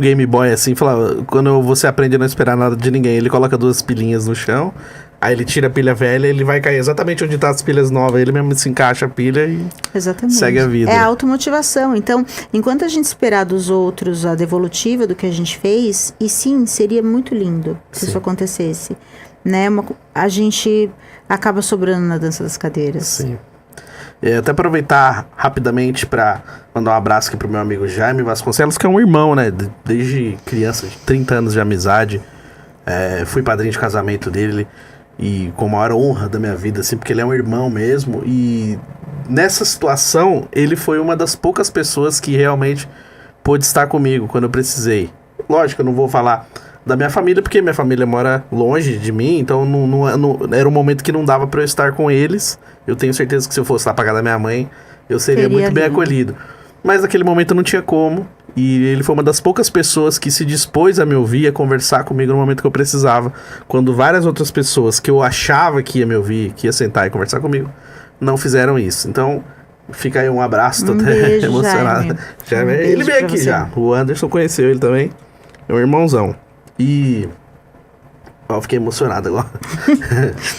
Game Boy, assim, falar, quando você aprende a não esperar nada de ninguém, ele coloca 2 pilhinhas no chão, aí ele tira a pilha velha, ele vai cair exatamente onde tá as pilhas novas, ele mesmo se encaixa a pilha e segue a vida. É a automotivação. Então, enquanto a gente esperar dos outros a devolutiva do que a gente fez, e sim, seria muito lindo se isso acontecesse, né? A gente acaba sobrando na dança das cadeiras. Sim. Até aproveitar rapidamente para mandar um abraço aqui pro meu amigo Jaime Vasconcelos, que é um irmão, né? Desde criança, de 30 anos de amizade. Fui padrinho de casamento dele e com a maior honra da minha vida, assim, porque ele é um irmão mesmo. E nessa situação, ele foi uma das poucas pessoas que realmente pôde estar comigo quando eu precisei. Lógico, eu não vou falar da minha família, porque minha família mora longe de mim, então não era um momento que não dava para eu estar com eles. Eu tenho certeza que se eu fosse lá pra casa da minha mãe, eu seria muito bem acolhido. Mas naquele momento não tinha como, e ele foi uma das poucas pessoas que se dispôs a me ouvir, a conversar comigo no momento que eu precisava, quando várias outras pessoas que eu achava que ia me ouvir, que ia sentar e conversar comigo, não fizeram isso. Então, fica aí um abraço, tô até emocionado. Ele veio aqui já, o Anderson conheceu ele também, é um irmãozão. E... eu fiquei emocionado agora.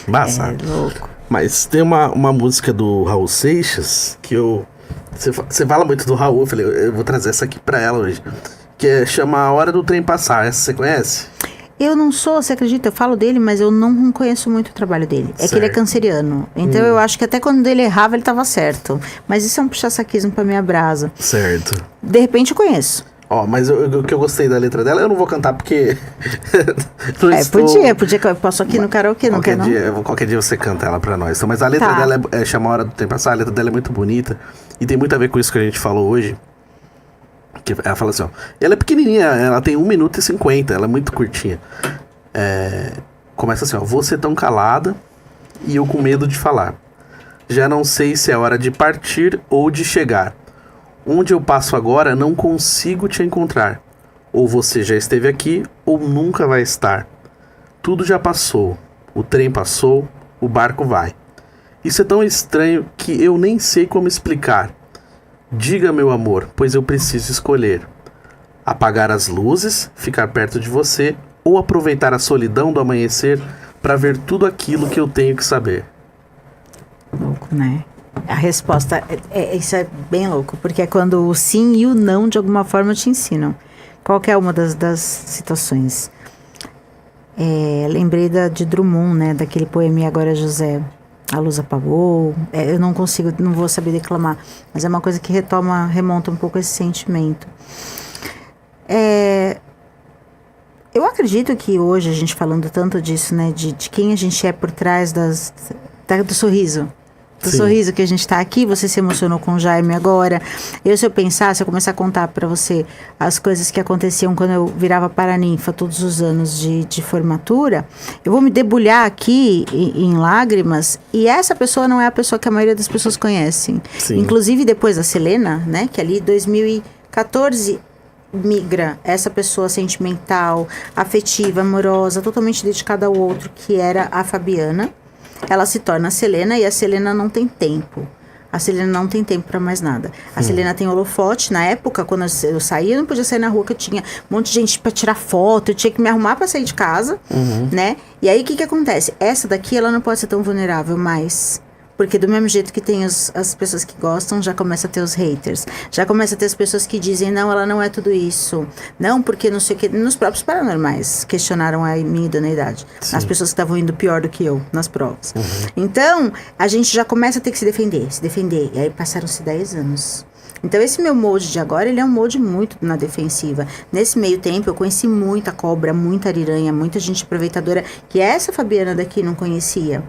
Embaçado. Louco. Mas tem uma música do Raul Seixas que você fala muito do Raul, eu falei, eu vou trazer essa aqui pra ela hoje. Que chama A Hora do Trem Passar. Essa você conhece? Eu não sou, você acredita? Eu falo dele, mas eu não conheço muito o trabalho dele. É que ele é canceriano. Então eu acho que até quando ele errava, ele tava certo. Mas isso é um puxa-saquismo pra minha brasa. Certo. De repente eu conheço. Mas o que eu gostei da letra dela, eu não vou cantar porque... podia que eu posso aqui no karaokê, não quer não? Qualquer dia você canta ela pra nós. Então, mas a letra dela chama A Hora do Tempo Passar, a letra dela é muito bonita. E tem muito a ver com isso que a gente falou hoje. Que ela fala assim, ela é pequenininha, ela tem 1 minuto e 50, ela é muito curtinha. Começa assim, você tão calada e eu com medo de falar. Já não sei se é hora de partir ou de chegar. Onde eu passo agora, não consigo te encontrar. Ou você já esteve aqui, ou nunca vai estar. Tudo já passou, o trem passou, o barco vai. Isso é tão estranho que eu nem sei como explicar. Diga, meu amor, pois eu preciso escolher. Apagar as luzes, ficar perto de você, ou aproveitar a solidão do amanhecer para ver tudo aquilo que eu tenho que saber. Louco, né? A resposta, isso é bem louco, porque é quando o sim e o não de alguma forma te ensinam. Qualquer uma das situações. Lembrei de Drummond, né? Daquele poema E Agora José. A luz apagou. Eu não vou saber declamar, mas é uma coisa que remonta um pouco esse sentimento. Eu acredito que hoje, a gente falando tanto disso, né? De quem a gente é por trás do sorriso. Do Sim. sorriso que a gente tá aqui, você se emocionou com o Jaime agora. Se eu começar a contar pra você as coisas que aconteciam quando eu virava paraninfa todos os anos de formatura, eu vou me debulhar aqui em lágrimas, e essa pessoa não é a pessoa que a maioria das pessoas conhecem. Sim. Inclusive depois da Selena, né, que ali 2014 migra essa pessoa sentimental, afetiva, amorosa, totalmente dedicada ao outro, que era a Fabiana. Ela se torna a Selena, e a Selena não tem tempo. A Selena não tem tempo pra mais nada. A Selena tem holofote. Na época, quando eu saía, eu não podia sair na rua, que eu tinha um monte de gente pra tirar foto. Eu tinha que me arrumar pra sair de casa, né? E aí, o que acontece? Essa daqui, ela não pode ser tão vulnerável mais. Porque do mesmo jeito que tem as pessoas que gostam, já começa a ter os haters. Já começa a ter as pessoas que dizem, não, ela não é tudo isso. Não, porque não sei o que. Nos próprios paranormais questionaram a minha idoneidade. Sim. As pessoas que estavam indo pior do que eu nas provas. Então, a gente já começa a ter que se defender. E aí passaram-se 10 anos. Então, esse meu molde de agora, ele é um molde muito na defensiva. Nesse meio tempo, eu conheci muita cobra, muita ariranha, muita gente aproveitadora, que essa Fabiana daqui não conhecia.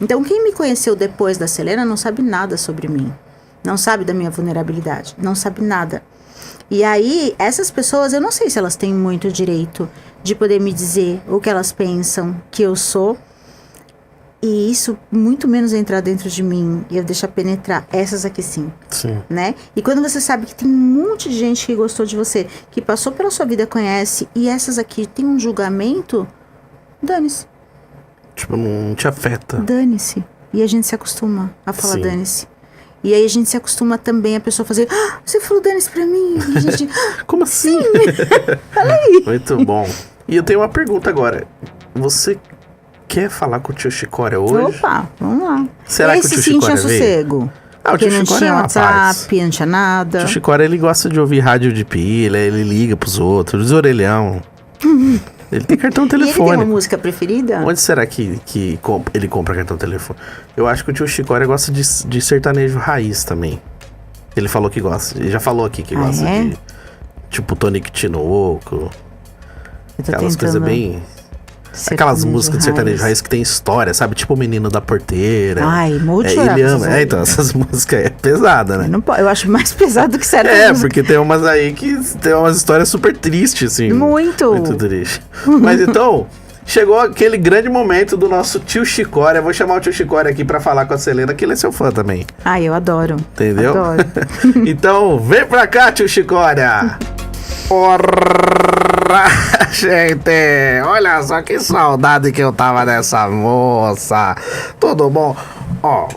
Então, quem me conheceu depois da Selena não sabe nada sobre mim. Não sabe da minha vulnerabilidade. Não sabe nada. E aí, essas pessoas, eu não sei se elas têm muito direito de poder me dizer o que elas pensam que eu sou. E isso, muito menos entrar dentro de mim e eu deixar penetrar. Essas aqui sim. Sim. Né? E quando você sabe que tem um monte de gente que gostou de você, que passou pela sua vida, conhece, e essas aqui tem um julgamento, dane-se. Tipo, não te afeta. Dane-se. E a gente se acostuma a falar Sim. dane-se. E aí a gente se acostuma também a pessoa fazer, você falou dane-se pra mim. E a gente, Como assim? fala aí. Muito bom. E eu tenho uma pergunta agora. Você quer falar com o tio Chicória hoje? Opa, vamos lá. Será que o tio Esse sim tinha Chicória veio? sossego. Ah, o Porque tio não Chicória tinha é uma paz. WhatsApp, não tinha nada. O tio Chicória, ele gosta de ouvir rádio de pilha, ele liga pros outros, orelhão. Ele tem cartão E ele tem uma telefônico. música preferida? Onde será que ele compra cartão telefone? Eu acho que o tio Chicória gosta de sertanejo raiz também. Ele falou que gosta. Ele já falou aqui que gosta é? de... Tipo, Tonico Tinoco. Eu tô Aquelas coisas tentando bem... Aquelas sertanejo músicas de sertanejo raiz que tem história, sabe? Tipo o Menino da Porteira. Ai, morro de chorar Ele com ama. essas Então, essas músicas é pesada, né? Eu acho mais pesado que sertanejo. Porque tem umas aí que tem umas histórias super tristes, assim. Muito. Muito triste. Mas então, chegou aquele grande momento do nosso tio Chicória. Eu vou chamar o tio Chicória aqui pra falar com a Selena, que ele é seu fã também. Ai, eu adoro. Entendeu? Adoro. Então, vem pra cá, tio Chicória. Porra, gente, olha só que saudade que eu tava dessa moça. Tudo bom? Ó,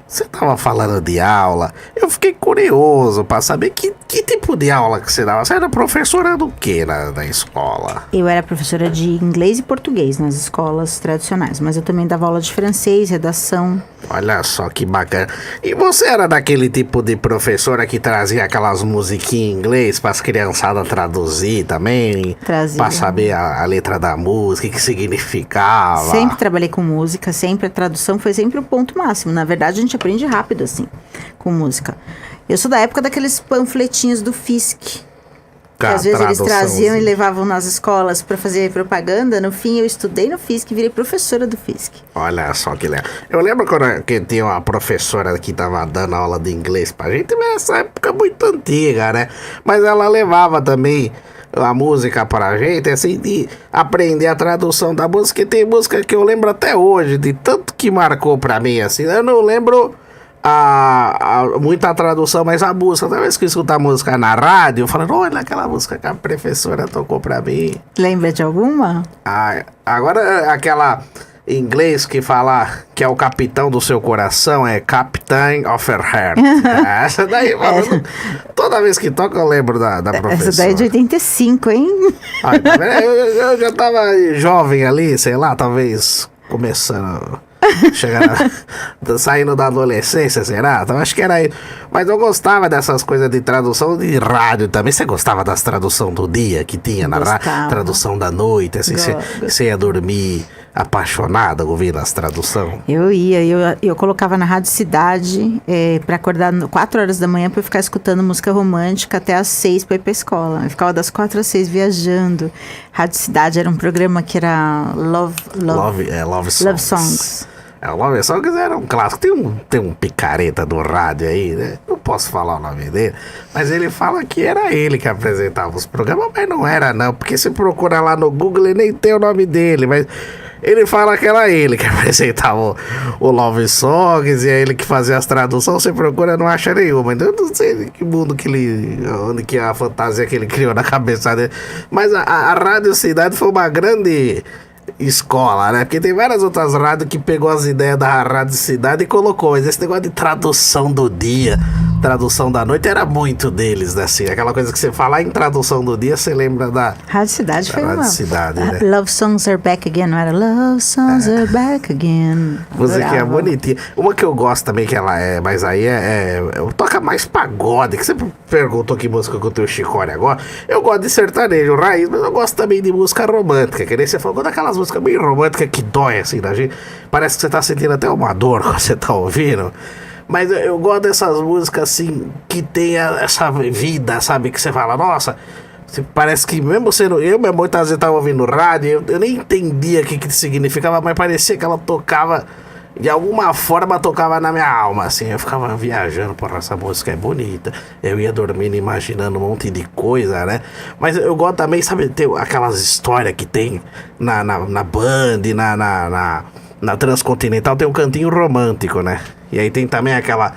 você tava falando de aula, eu fiquei curioso pra saber que tipo de aula que você dava. Você era professora do que na escola? Eu era professora de inglês e português nas escolas tradicionais, mas eu também dava aula de francês, redação. Olha só que bacana. E você era daquele tipo de professora que trazia aquelas musiquinhas em inglês para as criançadas traduzir também? Trazia. Pra saber a letra da música, o que significava? Sempre trabalhei com música, sempre a tradução foi sempre o ponto máximo. Na verdade, a gente aprende rápido, assim, com música. Eu sou da época daqueles panfletinhos do Fisk. Que às vezes eles traziam e levavam nas escolas para fazer propaganda. No fim, eu estudei no Fisk e virei professora do Fisk. Olha só que legal. Eu lembro que tinha uma professora que tava dando aula de inglês pra gente, mas essa época muito antiga, né? Mas ela levava também a música pra gente, assim, de aprender a tradução da música. E tem música que eu lembro até hoje, de tanto que marcou pra mim, assim. Eu não lembro muita tradução, mas a música, toda vez que eu escuto a música na rádio, eu falo, olha aquela música que a professora tocou pra mim. Lembra de alguma? Agora aquela em inglês que fala que é o capitão do seu coração, é Captain of Her Heart. Essa daí, mano, toda vez que toca eu lembro da professora. Essa daí é de 85, hein? Ai, eu já tava jovem ali, sei lá, talvez começando... saindo da adolescência, será? Então acho que era aí. Mas eu gostava dessas coisas de tradução de rádio também. Você gostava das traduções do dia que tinha na rádio? Tradução da noite, assim, você ia dormir apaixonada ouvindo as traduções? Eu colocava na Rádio Cidade pra acordar 4 horas da manhã pra eu ficar escutando música romântica até às 6 pra ir pra escola. Eu ficava das 4 às 6 viajando. Rádio Cidade era um programa que era Love Songs. O Love Songs era um clássico. Tem um picareta do rádio aí, né? Não posso falar o nome dele, mas ele fala que era ele que apresentava os programas, mas não era não, porque se procura lá no Google ele nem tem o nome dele, mas ele fala que era ele que apresentava o Love Songs e é ele que fazia as traduções. Você procura, não acha nenhuma. Então eu não sei que mundo onde que é a fantasia que ele criou na cabeça dele, mas a Rádio Cidade foi uma grande escola, né? Porque tem várias outras rádios que pegou as ideias da Rádio Cidade e colocou, mas esse negócio de tradução do dia, tradução da noite, era muito deles, né? Assim, aquela coisa que você fala em tradução do dia, você lembra da Rádio Cidade foi Rádio Cidade, né? Love Songs Are Back Again, não era? Love Songs Are Back Again. Musiquinha bonitinha. Uma que eu gosto também, que ela é, mas aí toca mais pagode, que você perguntou que música que eu tenho Chicória agora. Eu gosto de sertanejo, raiz, mas eu gosto também de música romântica, que nem você falou, daquelas músicas bem românticas que dói assim na gente. Parece que você tá sentindo até uma dor quando você tá ouvindo. Mas eu gosto dessas músicas assim, que tem essa vida, sabe? Que você fala, nossa, parece que mesmo sendo... Eu mesmo muitas vezes tava ouvindo rádio, eu nem entendia o que significava, mas parecia que ela tocava... De alguma forma tocava na minha alma, assim. Eu ficava viajando, porra, essa música é bonita. Eu ia dormindo, imaginando um monte de coisa, né? Mas eu gosto também, sabe, ter aquelas histórias que tem na Band, na Transcontinental, tem um cantinho romântico, né? E aí tem também aquela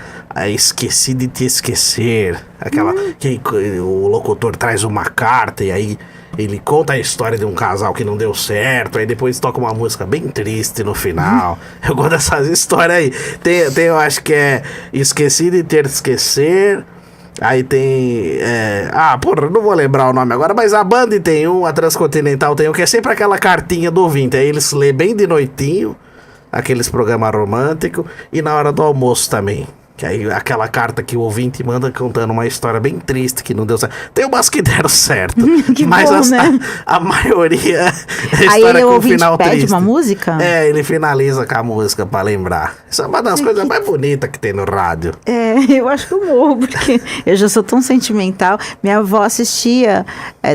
Esqueci de Te Esquecer, aquela que o locutor traz uma carta e aí ele conta a história de um casal que não deu certo, aí depois toca uma música bem triste no final. Eu gosto dessas histórias aí. Tem, eu acho que é Esqueci de Te Esquecer. Aí tem... porra, não vou lembrar o nome agora, mas a Band tem a Transcontinental tem que é sempre aquela cartinha do ouvinte. Aí eles lê bem de noitinho, aqueles programas românticos, e na hora do almoço também. Que aí aquela carta que o ouvinte manda contando uma história bem triste que não deu certo. Tem umas que deram certo, mas bom, né? a maioria é aí história ele com ouvinte final pede triste. uma música? Ele finaliza com a música pra lembrar. Isso é uma das coisas mais bonitas que tem no rádio. Eu acho que eu morro, porque eu já sou tão sentimental. Minha avó assistia,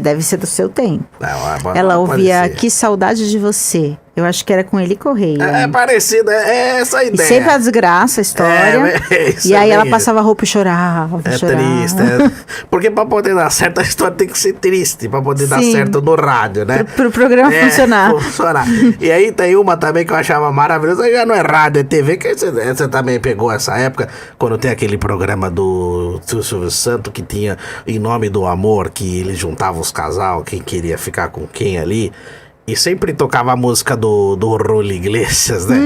deve ser do seu tempo. Ela ouvia Que Saudade de Você. Eu acho que era com Eli Correia. É parecido, é essa a ideia. E sempre a desgraça, a história. E aí ela passava roupa e chorava. Triste. Porque pra poder dar certo, a história tem que ser triste. Pra poder dar certo no rádio, né? Pro programa funcionar. E aí tem uma também que eu achava maravilhosa. Já não é rádio, é TV. Que você também pegou essa época, quando tem aquele programa do Silvio Santos, que tinha Em Nome do Amor, que ele juntava os casal, quem queria ficar com quem ali. E sempre tocava a música do Rully Iglesias, né?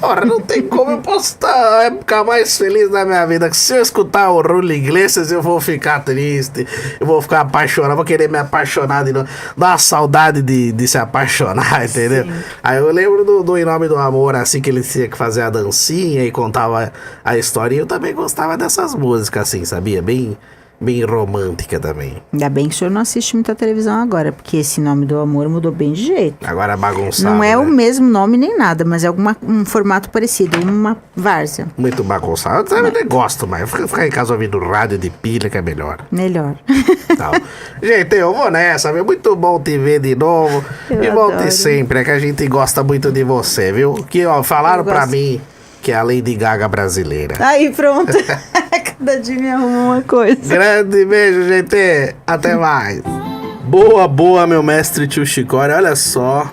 Ora, não tem como, eu posso estar a época mais feliz da minha vida. Que se eu escutar o Rully Iglesias, eu vou ficar triste, eu vou ficar apaixonado, vou querer me apaixonar de novo. Dá uma saudade de se apaixonar, entendeu? Sim. Aí eu lembro do Em Nome do Amor, assim, que ele tinha que fazer a dancinha e contava a história. E eu também gostava dessas músicas, assim, sabia? Bem romântica também. Ainda bem que o senhor não assiste muita televisão agora, porque esse Nome do Amor mudou bem de jeito. Agora é bagunçado, não é, né? O mesmo nome nem nada, mas é um formato parecido, uma várzea. Muito bagunçado. Eu também gosto, mas ficar em casa ouvindo rádio de pilha que é melhor. Melhor. Então, gente, eu vou nessa, viu? Muito bom te ver de novo. E volte sempre, é que a gente gosta muito de você, viu? Que, falaram pra mim que é a Lady Gaga brasileira. Aí, pronto. Cada dia me arruma uma coisa. Grande beijo, gente. Até mais. Boa, meu mestre tio Chicória. Olha só.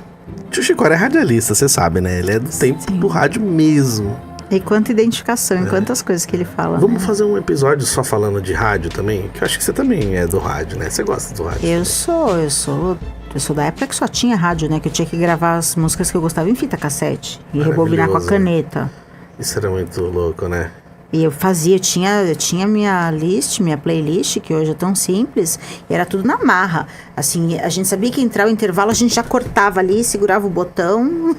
Tio Chicória é radialista, você sabe, né? Ele é do tempo do rádio mesmo. E quanta identificação, e quantas coisas que ele fala. Vamos né? fazer um episódio só falando de rádio também? Que eu acho que você também é do rádio, né? Você gosta do rádio. Eu sou da época que só tinha rádio, né? Que eu tinha que gravar as músicas que eu gostava em fita cassete. E rebobinar com a caneta. Isso era muito louco, né? E eu tinha minha minha playlist, que hoje é tão simples, e era tudo na marra. Assim, a gente sabia que entrar o intervalo, a gente já cortava ali, segurava o botão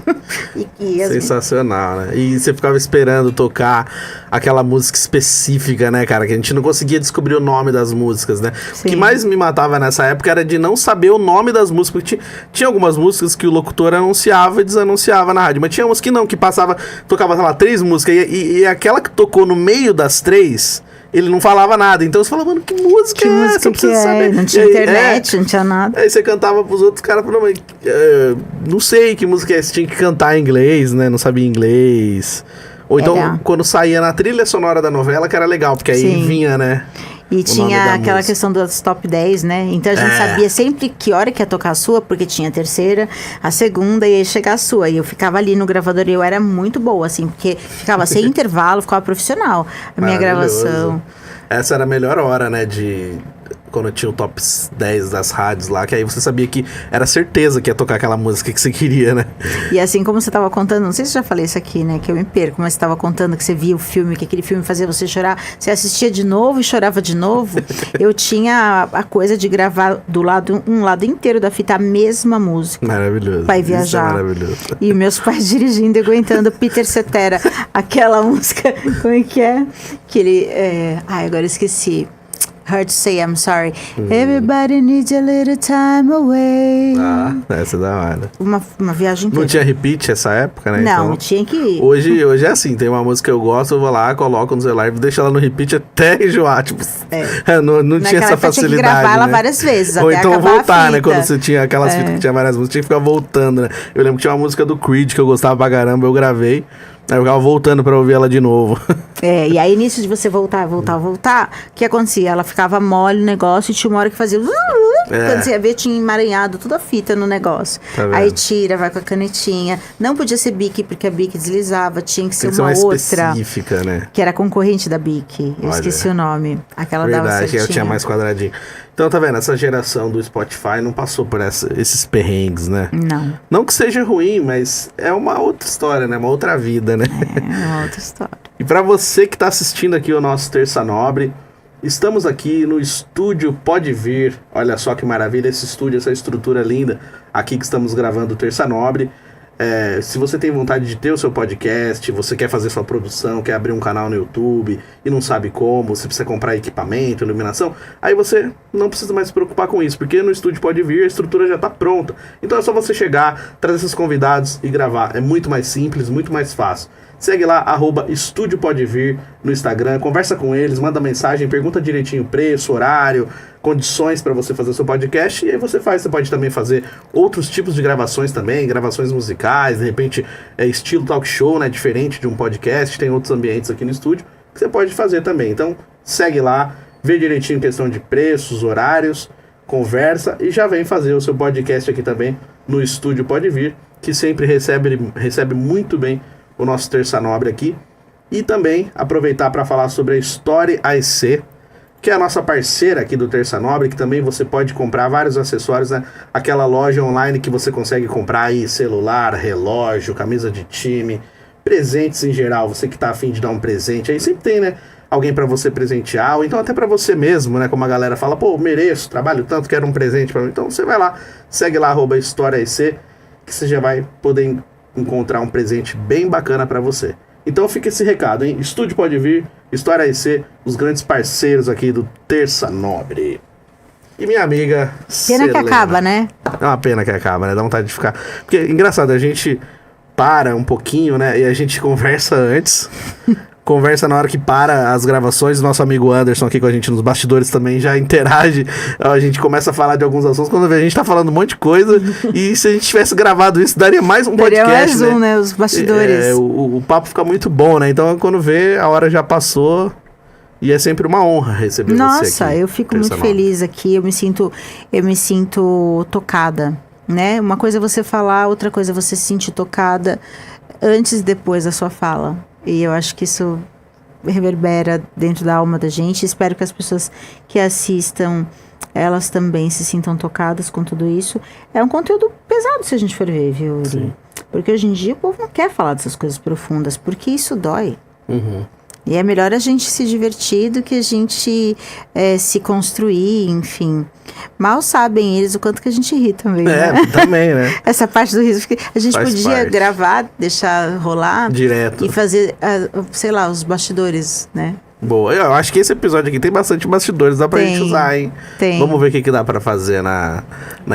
e Sensacional, né? E você ficava esperando tocar aquela música específica, né, cara? Que a gente não conseguia descobrir o nome das músicas, né? Sim. O que mais me matava nessa época era de não saber o nome das músicas. Porque tinha algumas músicas que o locutor anunciava e desanunciava na rádio, mas tinha umas que não, que tocava, sei lá, 3 músicas, e aquela que tocou no meio das 3, ele não falava nada. Então você falava, mano, que música é essa? Eu preciso saber. Não tinha internet, não tinha nada. Aí você cantava pros outros caras, falando, mas não sei que música é essa, tinha que cantar em inglês, né? Não sabia inglês. Ou então, quando saía na trilha sonora da novela, que era legal, porque aí Sim. vinha, né? E tinha aquela música. questão das top 10, né? Então a gente sabia sempre que hora que ia tocar a sua, porque tinha a terceira, a segunda e aí chegar a sua. E eu ficava ali no gravador e eu era muito boa, assim, porque ficava sem intervalo, ficava profissional a minha gravação. Essa era a melhor hora, né? Quando tinha o top 10 das rádios lá, que aí você sabia que era certeza que ia tocar aquela música que você queria, né? E assim como você tava contando, não sei se eu já falei isso aqui, né? Que eu me perco, mas você tava contando que você via o filme, que aquele filme fazia você chorar. Você assistia de novo e chorava de novo. Eu tinha a coisa de gravar um lado inteiro da fita a mesma música. Maravilhoso. Pai viajar. Isso é maravilhoso. E meus pais dirigindo e aguentando Peter Cetera. Aquela música, como é que é? Que ele... agora eu esqueci. Hard to say I'm sorry. Everybody needs a little time away. Ah, essa é da hora. Uma viagem inteira. Não tinha repeat essa época, né? Não, então, tinha que... Hoje é assim, tem uma música que eu gosto, eu vou lá, coloco no celular e deixo ela no repeat até enjoar, tipo... não tinha essa facilidade, tinha que gravar ela várias vezes, Ou até então acabar voltar, a fita. né? Quando você tinha aquelas fitas que tinha várias músicas, tinha que ficar voltando, né? Eu lembro que tinha uma música do Creed que eu gostava pra caramba, eu gravei. Aí eu ficava voltando pra ouvir ela de novo. E aí nisso de você voltar, o que acontecia? Ela ficava mole no negócio e tinha uma hora que fazia... Quando você ia ver, tinha emaranhado toda a fita no negócio. Tá vendo? Aí tira, vai com a canetinha. Não podia ser Bic, porque a Bic deslizava. Tinha que ser Tem que ser uma mais outra. específica, né? Que era concorrente da Bic. Eu esqueci o nome. Aquela dava Verdade, certinho. que ela tinha mais quadradinho. Então, tá vendo? Essa geração do Spotify não passou por esses perrengues, né? Não. Não que seja ruim, mas é uma outra história, né? Uma outra vida, né? É uma outra história. E pra você que tá assistindo aqui o nosso Terça Nobre, estamos aqui no estúdio Pode Vir. Olha só que maravilha esse estúdio, essa estrutura linda. Aqui que estamos gravando o Terça Nobre. Se você tem vontade de ter o seu podcast, você quer fazer sua produção, quer abrir um canal no YouTube e não sabe como, você precisa comprar equipamento, iluminação, aí você não precisa mais se preocupar com isso, porque no estúdio Pode Vir a estrutura já está pronta. Então é só você chegar, trazer seus convidados e gravar. É muito mais simples, muito mais fácil. Segue lá, @Estúdio Pode Vir no Instagram, conversa com eles, manda mensagem, pergunta direitinho o preço, horário, condições para você fazer o seu podcast, e aí você faz. Você pode também fazer outros tipos de gravações também, gravações musicais, de repente estilo talk show, né, diferente de um podcast, tem outros ambientes aqui no estúdio que você pode fazer também. Então segue lá, vê direitinho questão de preços, horários, conversa e já vem fazer o seu podcast aqui também no Estúdio Pode Vir, que sempre recebe muito bem o nosso Terça Nobre aqui. E também aproveitar para falar sobre a Story AEC, que é a nossa parceira aqui do Terça Nobre, que também você pode comprar vários acessórios, né? Aquela loja online que você consegue comprar aí celular, relógio, camisa de time, presentes em geral. Você que tá afim de dar um presente, aí sempre tem, né? Alguém para você presentear, ou então até para você mesmo, né? Como a galera fala, pô, mereço, trabalho tanto, quero um presente para mim. Então você vai lá, segue lá, @Story AEC, que você já vai poder encontrar um presente bem bacana para você. Então fica esse recado, hein? Estúdio Pode Vir, Story AEC, os grandes parceiros aqui do Terça Nobre. E minha amiga Pena Selena. que acaba, né? É uma pena que acaba, né? Dá vontade de ficar... Porque, engraçado, a gente para um pouquinho, né? E a gente conversa antes... Conversa na hora que para as gravações. Nosso amigo Anderson aqui com a gente nos bastidores também já interage. A gente começa a falar de alguns assuntos. Quando a gente tá falando um monte de coisa. E se a gente tivesse gravado isso, daria mais um podcast, mais um, né? Os bastidores. O papo fica muito bom, né? Então quando vê, a hora já passou. E é sempre uma honra receber você aqui. Nossa, eu fico muito feliz aqui. Eu me sinto tocada, né? Uma coisa é você falar, outra coisa é você se sentir tocada antes e depois da sua fala. E eu acho que isso reverbera dentro da alma da gente. Espero que as pessoas que assistam, elas também se sintam tocadas com tudo isso. É um conteúdo pesado se a gente for ver, viu, Uri? Sim. Porque hoje em dia o povo não quer falar dessas coisas profundas, porque isso dói. Uhum. E é melhor a gente se divertir do que a gente se construir, enfim. Mal sabem eles o quanto que a gente ri também, né? Também, né? Essa parte do riso, porque a gente Faz podia parte. gravar, deixar rolar Direto. e fazer, sei lá, os bastidores, né? Boa, eu acho que esse episódio aqui tem bastante bastidores, dá pra Tem, gente usar, hein? tem. Vamos ver o que dá pra fazer na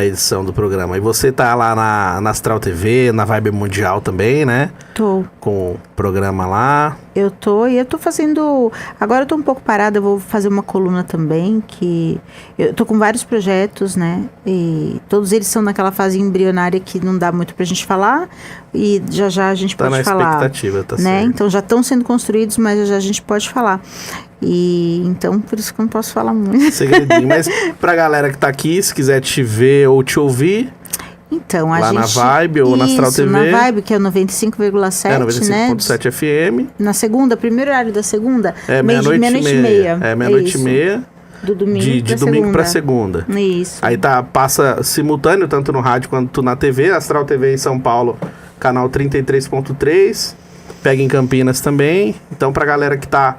edição do programa. E você tá lá na Astral TV, na Vibe Mundial também, né? Tô. Com o programa lá. Eu tô fazendo. Agora eu tô um pouco parada, eu vou fazer uma coluna também, que eu tô com vários projetos, né? E todos eles são naquela fase embrionária que não dá muito pra gente falar. E já a gente Tá pode na falar. expectativa, tá Né? certo. Então já estão sendo construídos, mas já a gente pode falar. E então, por isso que eu não posso falar muito. Segredinho. Mas pra galera que tá aqui, se quiser te ver ou te ouvir, Então, a lá gente... na Vibe ou na Astral TV. na Vibe, que é 95,7, é né? 95.7 FM. Na segunda, primeiro horário da segunda. É meia-noite e meia. É meia-noite e isso. meia. Do domingo De domingo pra segunda. Isso. Aí passa simultâneo, tanto no rádio quanto na TV. Astral TV em São Paulo, canal 33.3. Pega em Campinas também. Então, pra galera que tá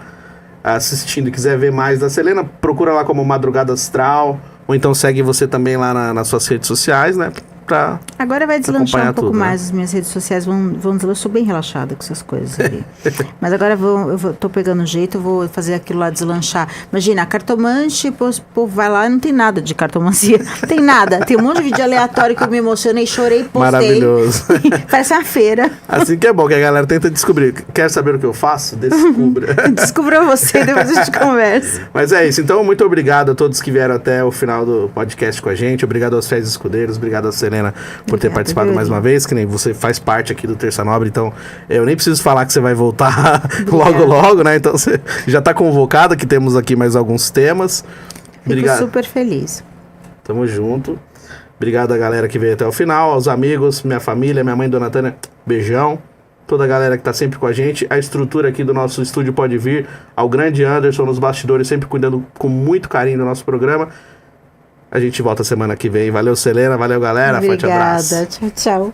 assistindo e quiser ver mais da Selena, procura lá como Madrugada Astral. Ou então segue você também lá nas suas redes sociais, né? Agora vai deslanchar acompanhar um pouco tudo, né? mais as minhas redes sociais. Eu sou bem relaxada com essas coisas ali. Mas agora tô pegando jeito, eu vou fazer aquilo lá deslanchar. Imagina, a cartomante, o povo vai lá e não tem nada de cartomancia. Não tem nada. Tem um monte de vídeo aleatório que eu me emocionei, chorei, postei. Maravilhoso. Parece uma feira. Assim que é bom, que a galera tenta descobrir. Quer saber o que eu faço? Descubra. Descubra você, depois a gente conversa. Mas é isso. Então, muito obrigado a todos que vieram até o final do podcast com a gente. Obrigado aos fiéis escudeiros. Obrigado a Selena por ter Obrigada, participado viu, mais uma Edu? vez. Que nem você faz parte aqui do Terça Nobre. Então, eu nem preciso falar que você vai voltar logo, né? Então, você já tá convocada, que temos aqui mais alguns temas. Fico super feliz. Tamo junto. Obrigado a galera que veio até o final, aos amigos, minha família, minha mãe, Dona Tânia, beijão. Toda a galera que tá sempre com a gente. A estrutura aqui do nosso estúdio pode vir. Ao grande Anderson nos bastidores, sempre cuidando com muito carinho do nosso programa. A gente volta semana que vem. Valeu, Selena. Valeu, galera. Forte abraço. Obrigada. Tchau, tchau.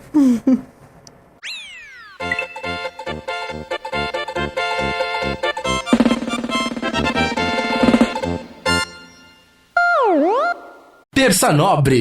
Terça Nobre.